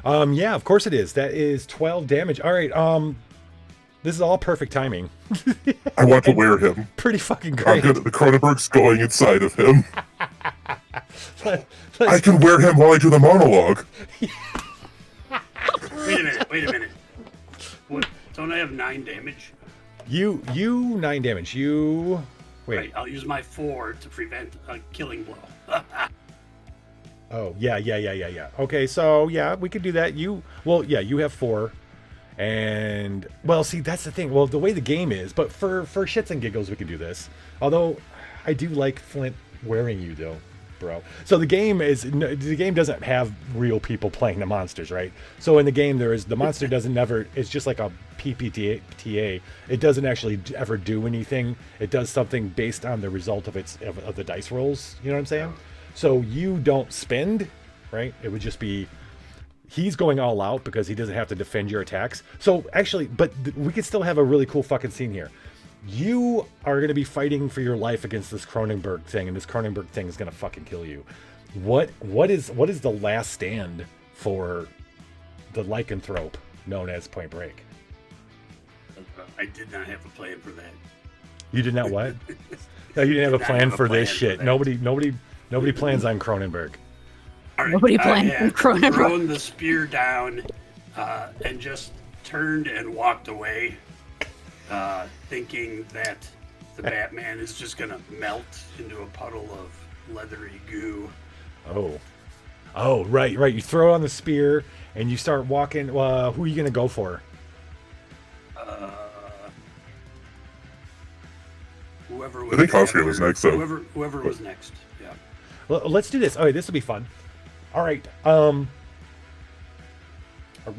Yeah, of course it is. That is 12 damage. All right. This is all perfect timing. I want to wear him. Pretty fucking great. The Cronenberg's going inside of him. I can wear him while I do the monologue. Wait a minute. What? Don't I have 9 damage? You 9 damage. You wait. Right, I'll use my 4 to prevent a killing blow. Oh, yeah. Okay, so yeah, we could do that. You have 4. And well, see, that's the thing. Well, the way the game is, but for shits and giggles, we can do this. Although, I do like Flint wearing you though, bro. So the game doesn't have real people playing the monsters, right? So in the game, the monster doesn't never. It's just like a PPTA. It doesn't actually ever do anything. It does something based on the result of of the dice rolls. You know what I'm saying? So you don't spend, right? It would just be. He's going all out because he doesn't have to defend your attacks. So actually, but we could still have a really cool fucking scene here. You are going to be fighting for your life against this Cronenberg thing, and this Cronenberg thing is going to fucking kill you. What is the last stand for the lycanthrope known as Point Break? I did not have a plan for that. You did not what? No, you didn't have a plan for this shit. Nobody plans on Cronenberg. All right, Nobody I planned had Cronenberg. thrown the spear down and just turned and walked away, thinking that the Batman is just going to melt into a puddle of leathery goo. Oh, right. You throw on the spear and you start walking. Who are you going to go for? Whoever I think Cosgrave was next, though. Whoever was next, yeah. Well, let's do this. Okay, this will be fun. All right.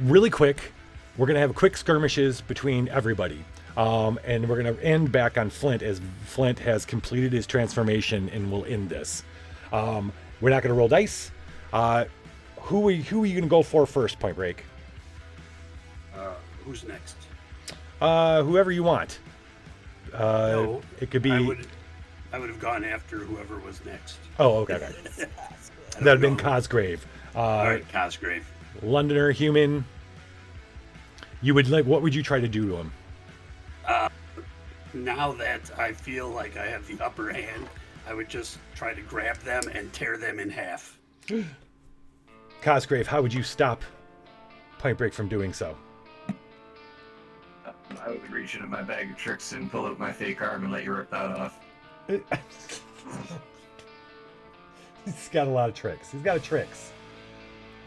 Really quick, we're going to have quick skirmishes between everybody. And we're going to end back on Flint as Flint has completed his transformation and will end this. We're not going to roll dice. Who are you going to go for first, Point Break? Who's next? Whoever you want. No, it could be. I would have gone after whoever was next. Oh, okay. That'd have been Cosgrave. All right, Cosgrave. Londoner, human. You would like. What would you try to do to him? Now that I feel like I have the upper hand, I would just try to grab them and tear them in half. Cosgrave, how would you stop Point Break from doing so? I would reach into my bag of tricks and pull out my fake arm and let you rip that off. He's got a lot of tricks. He's got tricks.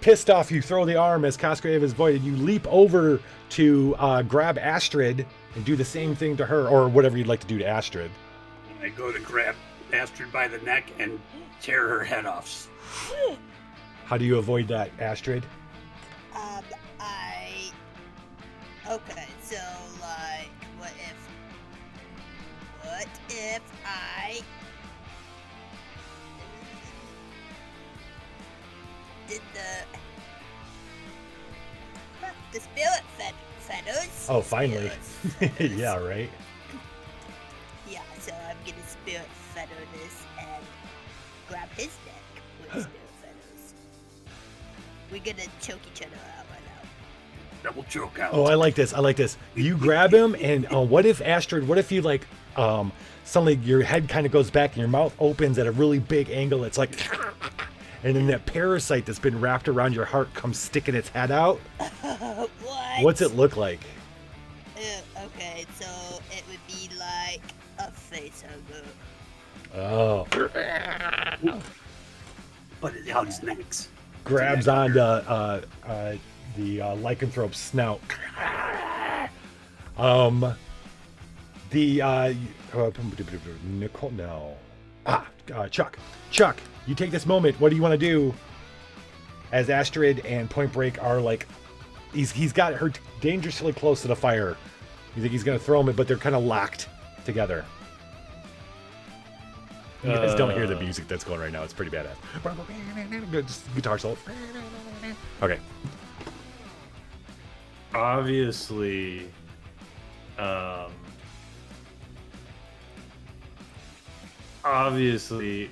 Pissed off, you throw the arm as Cosgrave is voided. You leap over to grab Astrid and do the same thing to her, or whatever you'd like to do to Astrid. I go to grab Astrid by the neck and tear her head off. How do you avoid that, Astrid? Okay, so, like, what if I did the spirit feathers? Oh, finally. Yeah, right? Yeah, so I'm gonna spirit feather this and grab his neck with spirit feathers. We're gonna choke each other out right now. Double choke out. Oh, I like this. You grab him, and what if you like, suddenly your head kind of goes back and your mouth opens at a really big angle. It's like, and then that parasite that's been wrapped around your heart comes sticking its head out. What? What's it look like? Okay, so it would be like a face hugger. Oh. But it hugs necks. Grabs onto the lycanthrope's snout. Nicole, no. Chuck, you take this moment. What do you want to do? As Astrid and Point Break are like, he's got her dangerously close to the fire. You think he's gonna throw him, but they're kind of locked together. You guys don't hear the music that's going right now. It's pretty badass. Just guitar solo. Okay. Obviously,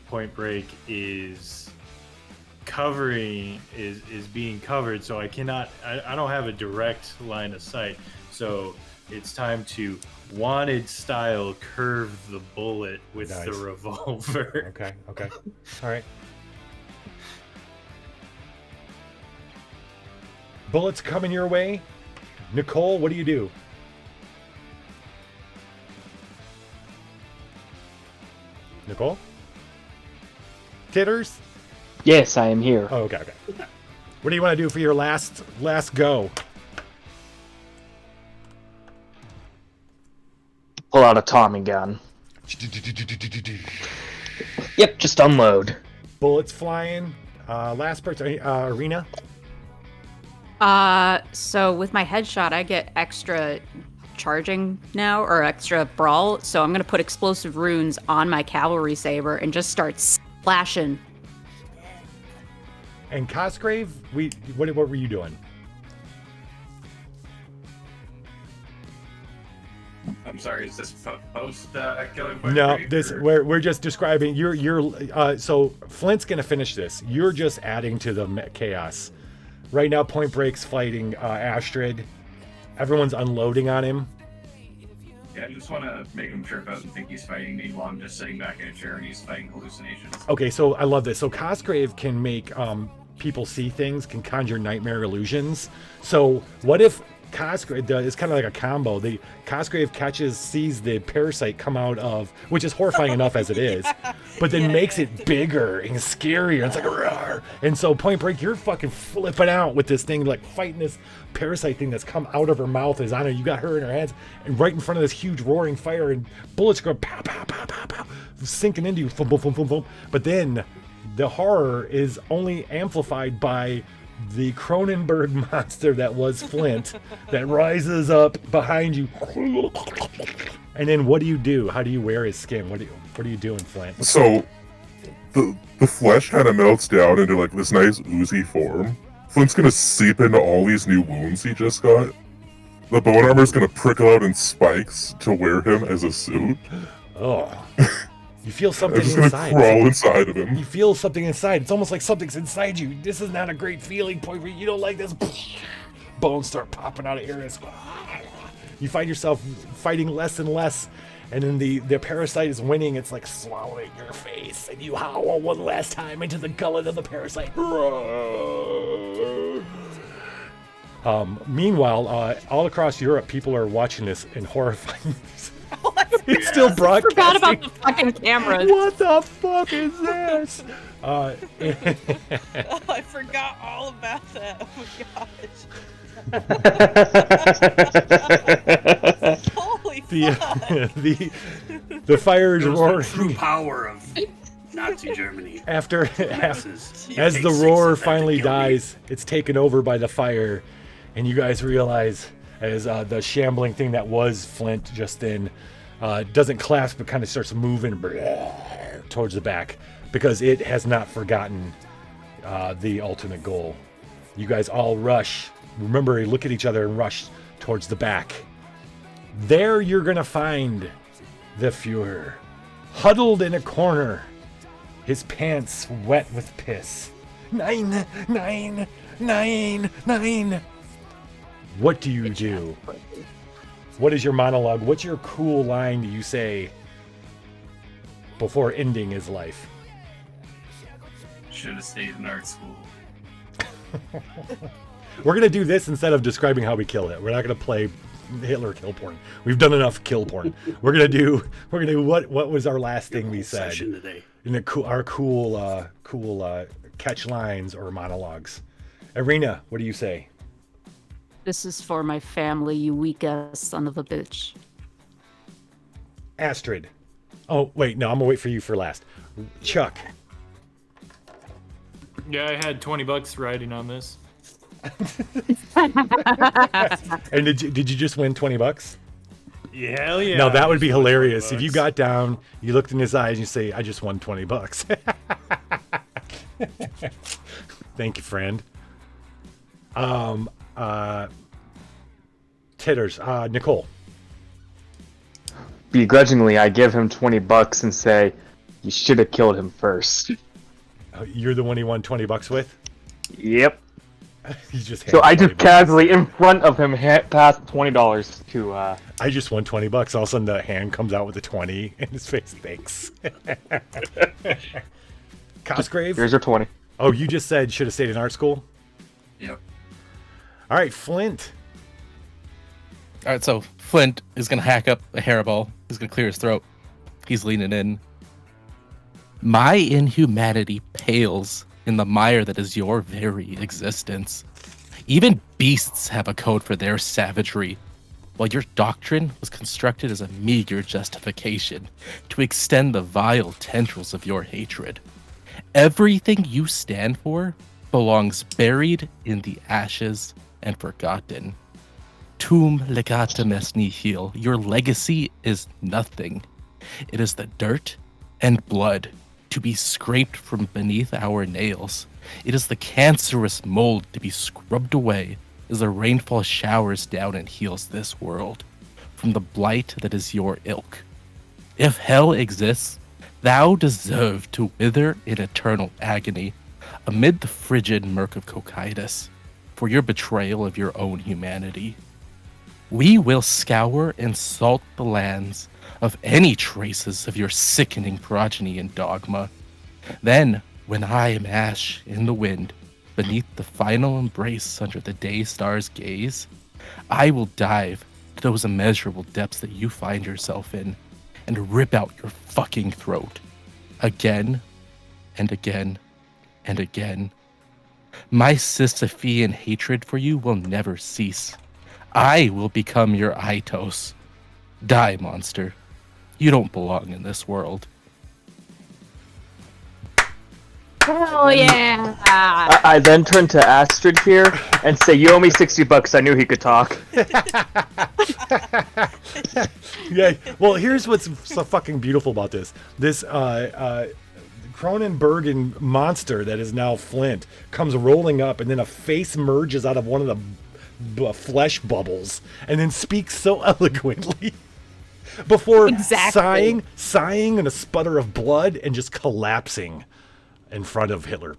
Point Break is being covered, so I don't have a direct line of sight. So it's time to wanted style curve the bullet with Nice. the revolver. Okay. All right. Bullets coming your way. Nicole, what do you do? Nicole? Titters? Yes, I am here. Oh, okay. What do you want to do for your last go? Pull out a Tommy gun. Yep, just unload. Bullets flying. Last person, Arena. So with my headshot, I get extra charging now, or extra brawl. So I'm gonna put explosive runes on my cavalry saber and just start splashing. And Cosgrave, what were you doing? I'm sorry, is this post killing? No, we're just describing. So Flint's gonna finish this. You're just adding to the chaos. Right now, Point Break's fighting Astrid. Everyone's unloading on him. Yeah, I just want to make him trip out and think he's fighting me while I'm just sitting back in a chair and he's fighting hallucinations. Okay, so I love this. So Cosgrave can make people see things, can conjure nightmare illusions. So what if Cosgrave it's kind of like a combo. The Cosgrave sees the parasite come out of, which is horrifying enough as it is, but then makes it bigger and scarier. It's like roar. And so Point Break, you're fucking flipping out with this thing, like fighting this parasite thing that's come out of her mouth is on her. You got her in her hands, and right in front of this huge roaring fire, and bullets go pow pow pow pow pow, sinking into you, boom boom boom boom boom. But then the horror is only amplified by the Cronenberg monster that was Flint that rises up behind you. And then what do you do? How do you wear his skin? What are you doing, Flint? So the flesh kind of melts down into like this nice oozy form. Flint's gonna seep into all these new wounds he just got. The bone armor's gonna prickle out in spikes to wear him as a suit. Oh. You feel something I'm just gonna inside. crawl inside of him. You feel something inside. It's almost like something's inside you. This is not a great feeling, Point Break. You don't like this. Bones start popping out of areas. You find yourself fighting less and less, and then the parasite is winning. It's like swallowing your face, and you howl one last time into the gullet of the parasite. Meanwhile, all across Europe, people are watching this in horrifying. It's still broadcasting. I forgot about the fucking cameras. What the fuck is this? Oh, I forgot all about that. Oh my gosh. Holy fuck. The fire is Shows the roaring. true power of Nazi Germany. As Masses. the Takes roar 6 of them to finally kill me. dies, it's taken over by the fire, and you guys realize as the shambling thing that was Flint just then doesn't clasp but kind of starts moving towards the back because it has not forgotten the ultimate goal. You guys all rush. Remember, look at each other and rush towards the back. There you're gonna find the Fuhrer, huddled in a corner, his pants wet with piss. 9, 9, 9, 9. What do you do? What is your monologue? What's your cool line do you say before ending his life? Should have stayed in art school. We're gonna do this instead of describing how we kill it. We're not gonna play Hitler kill porn. We've done enough kill porn. We're gonna do what was our last thing we said Today. in our cool catch lines or monologues. Arena, what do you say? This is for my family, you weak ass son of a bitch. Astrid. Oh wait, no, I'm gonna wait for you for last. Chuck. Yeah, I had $20 riding on this. And did you just win $20? Yeah, hell yeah. No, that I would be just won hilarious $20. if you got down, you looked in his eyes, and you say, "I just won $20." Thank you, friend. Titters. Nicole. Begrudgingly, I give him $20 and say, "You should have killed him first." You're the one he won $20 with. Yep. He just So I just $20. casually, in front of him, passed $20 to. I just won $20. All of a sudden, the hand comes out with a 20 in his face. Thanks. Cosgrave. Here's your 20. Oh, you just said should have stayed in art school. Yep. All right, Flint. All right, so Flint is going to hack up a hairball. He's going to clear his throat. He's leaning in. My inhumanity pales in the mire that is your very existence. Even beasts have a code for their savagery, while your doctrine was constructed as a meager justification to extend the vile tendrils of your hatred. Everything you stand for belongs buried in the ashes and forgotten. Tum legatum est nihil. Your legacy is nothing. It is the dirt and blood to be scraped from beneath our nails. It is the cancerous mold to be scrubbed away as the rainfall showers down and heals this world from the blight that is your ilk. If hell exists, thou deserve to wither in eternal agony amid the frigid murk of Cocytus for your betrayal of your own humanity. We will scour and salt the lands of any traces of your sickening progeny and dogma. Then, when I am ash in the wind, beneath the final embrace under the day star's gaze, I will dive to those immeasurable depths that you find yourself in and rip out your fucking throat. Again and again and again. My Sisyphean hatred for you will never cease. I will become your Aitos. Die, monster. You don't belong in this world. Hell yeah! I then turn to Astrid here and say, "You owe me $60. I knew he could talk." Yeah. Well, here's what's so fucking beautiful about this. This Cronenbergen monster that is now Flint comes rolling up, and then a face merges out of one of the flesh bubbles, and then speaks so eloquently before sighing in a sputter of blood and just collapsing in front of Hitler.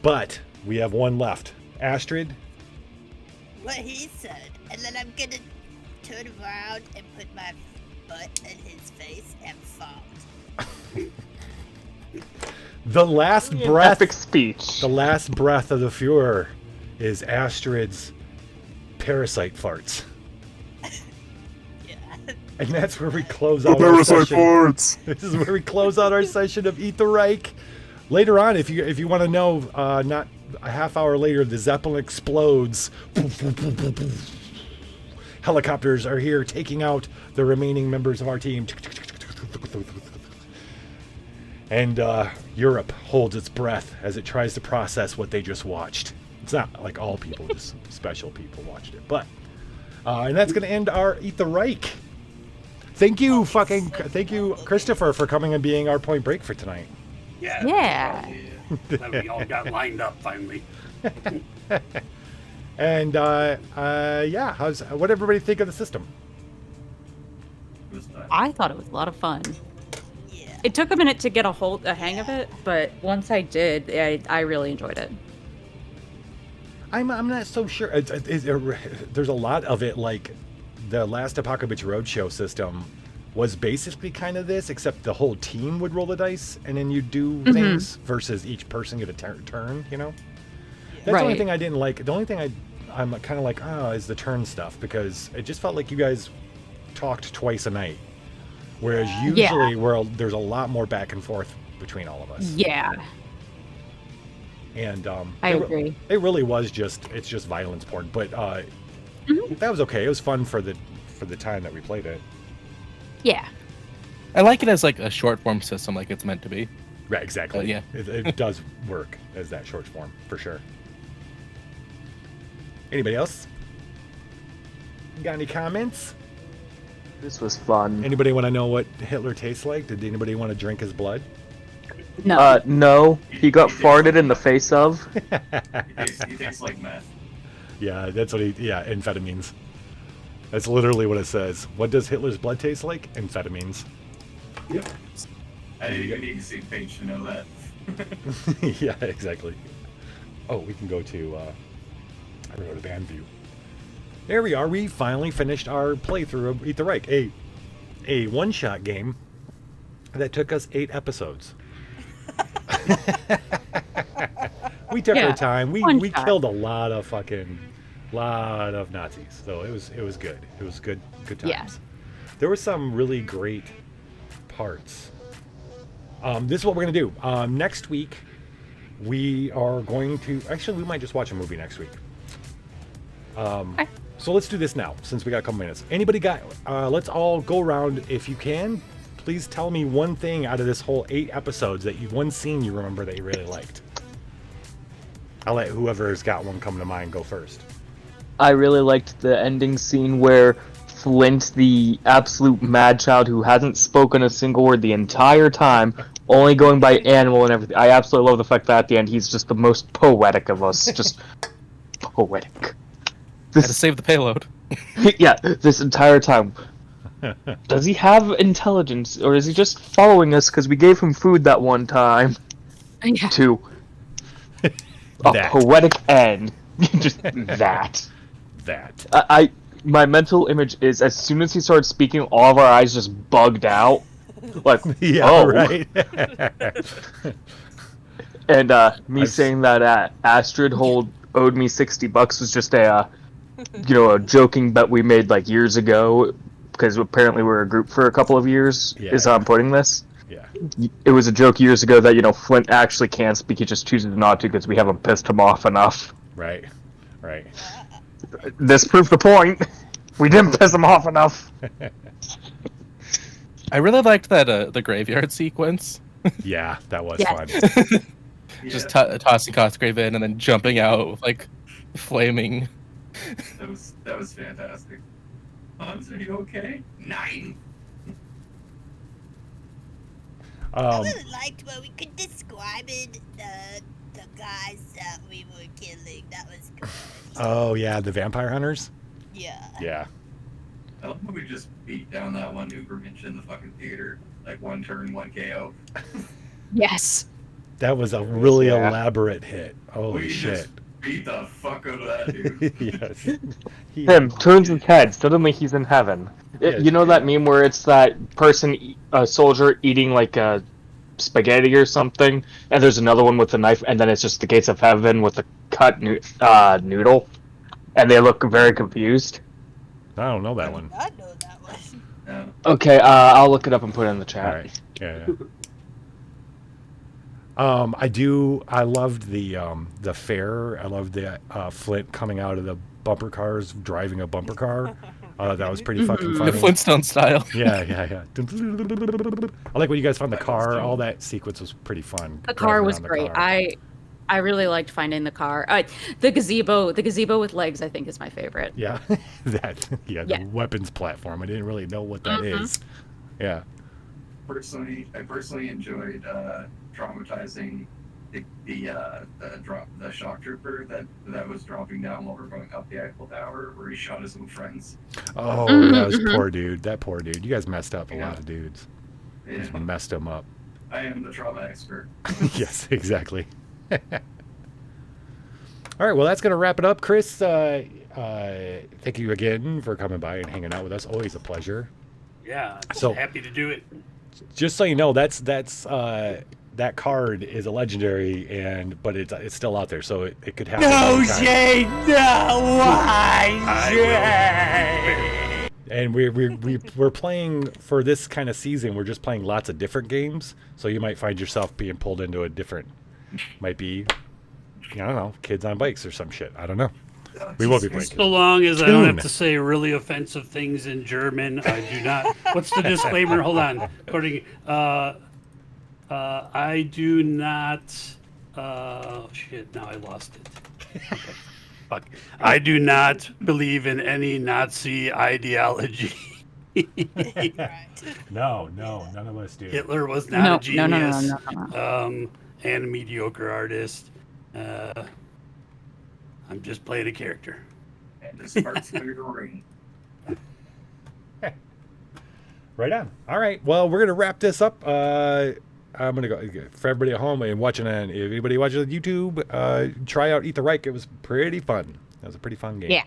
But we have one left. Astrid? What he said, and then I'm gonna turn around and put my butt in his face and fart. The last breath. Epic speech. The last breath of the Fuhrer is Astrid's parasite farts. And that's where we close out our session. This is where we close out our session of Eat the Reich. Later on, if you want to know, not a half hour later, the Zeppelin explodes. Helicopters are here taking out the remaining members of our team. And Europe holds its breath as it tries to process what they just watched. It's not like all people, just special people watched it. But, and that's going to end our Eat the Reich. Thank you, Christopher, for coming and being our Point Break for tonight. Yeah. Glad we all got lined up finally. And yeah, what everybody think of the system? I thought it was a lot of fun. It took a minute to get a hang of it, but once I did, I really enjoyed it. I'm not so sure. There's a lot of it, like the last Apocabitch Roadshow system was basically kind of this, except the whole team would roll the dice and then you do things versus each person get a turn, you know? That's the only thing I didn't like. The only thing I'm kind of like, is the turn stuff, because it just felt like you guys talked twice a night. Whereas usually there's a lot more back and forth between all of us. Yeah. And I agree. It really was it's just violence porn, but that was okay. It was fun for the time that we played it. Yeah. I like it as like a short form system, like it's meant to be. Right, exactly. Yeah. It does work as that short form, for sure. Anybody else? Got any comments? This was fun. Anybody want to know what Hitler tastes like? Did anybody want to drink his blood? No. No. He got farted in the face of. He tastes like meth. Yeah, that's what amphetamines. That's literally what it says. What does Hitler's blood taste like? Amphetamines. Yep. I didn't need to see page to know that. Yeah, exactly. Oh, we can go to I'm gonna go to band view. There we are. We finally finished our playthrough of Eat the Reich, a one-shot game that took us 8 episodes. We took our time. We killed a lot of Nazis. So it was good. It was good times. Yeah. There were some really great parts This is what we're going to do. Next week, we are going to... Actually, we might just watch a movie next week. Okay. So let's do this now, since we got a couple minutes. Anybody got... let's all go around. If you can, please tell me one thing out of this whole 8 episodes, one scene you remember that you really liked. I'll let whoever's got one come to mind go first. I really liked the ending scene where Flint, the absolute mad child who hasn't spoken a single word the entire time, only going by animal and everything. I absolutely love the fact that at the end he's just the most poetic of us. Just poetic. Had to save the payload. Yeah, this entire time. Does he have intelligence, or is he just following us because we gave him food that one time? Yeah. To a poetic end. Just that. That. My mental image is as soon as he started speaking, all of our eyes just bugged out. Like, Yeah, oh. right. And me saying that Astrid owed me $60 was just a joking bet we made like years ago, because apparently we're a group for a couple of years. Yeah. Is how I'm putting this. Yeah. It was a joke years ago that Flint actually can speak. He just chooses not to because we haven't pissed him off enough. Right. This proved the point. We didn't piss him off enough. I really liked that the graveyard sequence. Yeah, that was Yeah. fun. Just tossing Cosgrave in and then jumping out with like flaming. That was fantastic. Hans, are you okay? 9. I really liked when we could describe it, the guys that we were killing. That was good. Oh, yeah, the vampire hunters? Yeah. Yeah. I love how we just beat down that one Ubermensch in the fucking theater. Like 1 turn, 1 KO. Yes. That was a really elaborate hit. Holy shit. Just beat the fuck out of that dude. Yes. Him turns his head. Suddenly he's in heaven. You know that meme where it's that person, a soldier, eating like a spaghetti or something, and there's another one with a knife, and then it's just the gates of heaven with a cut noodle, and they look very confused. I don't know that one. I know that one. No. Okay, I'll look it up and put it in the chat. All right. Yeah. I loved the fair. I loved the Flint coming out of the bumper cars, driving a bumper car. That was pretty fucking funny. The Flintstone style. Yeah. I like when you guys found the car. All that sequence was pretty fun. The car driving was around the great. car. I really liked finding the car. The gazebo with legs, I think, is my favorite. Yeah, the weapons platform. I didn't really know what that is. Yeah. I personally enjoyed traumatizing the shock trooper that was dropping down while we're going up the Eiffel Tower, where he shot his own friends. Oh, that was poor dude. That poor dude. You guys messed up a lot of dudes. You just messed them up. I am the trauma expert. Yes, exactly. All right, well, that's going to wrap it up. Chris, thank you again for coming by and hanging out with us. Always a pleasure. Yeah, So- happy to do it. Just so you know, that's that card is a legendary, but it's still out there, so it could happen. And we're playing for this kind of season. We're just playing lots of different games, so you might find yourself being pulled into a different. Might be, I don't know, kids on bikes or some shit. I don't know. We will be playing. So long as I don't have Tune. to say really offensive things in German, I do not. What's the disclaimer? Hold on. According, I do not. Shit! Now I lost it. Okay. Fuck. I do not believe in any Nazi ideology. No, none of us do. Hitler was not a genius. No. And a mediocre artist. I'm just playing a character. And his heart's clear to ring. Right on. All right. Well, we're gonna wrap this up. I'm gonna go for everybody at home and watching. And if anybody watches on YouTube, try out Eat the Reich. It was pretty fun. That was a pretty fun game. Yeah.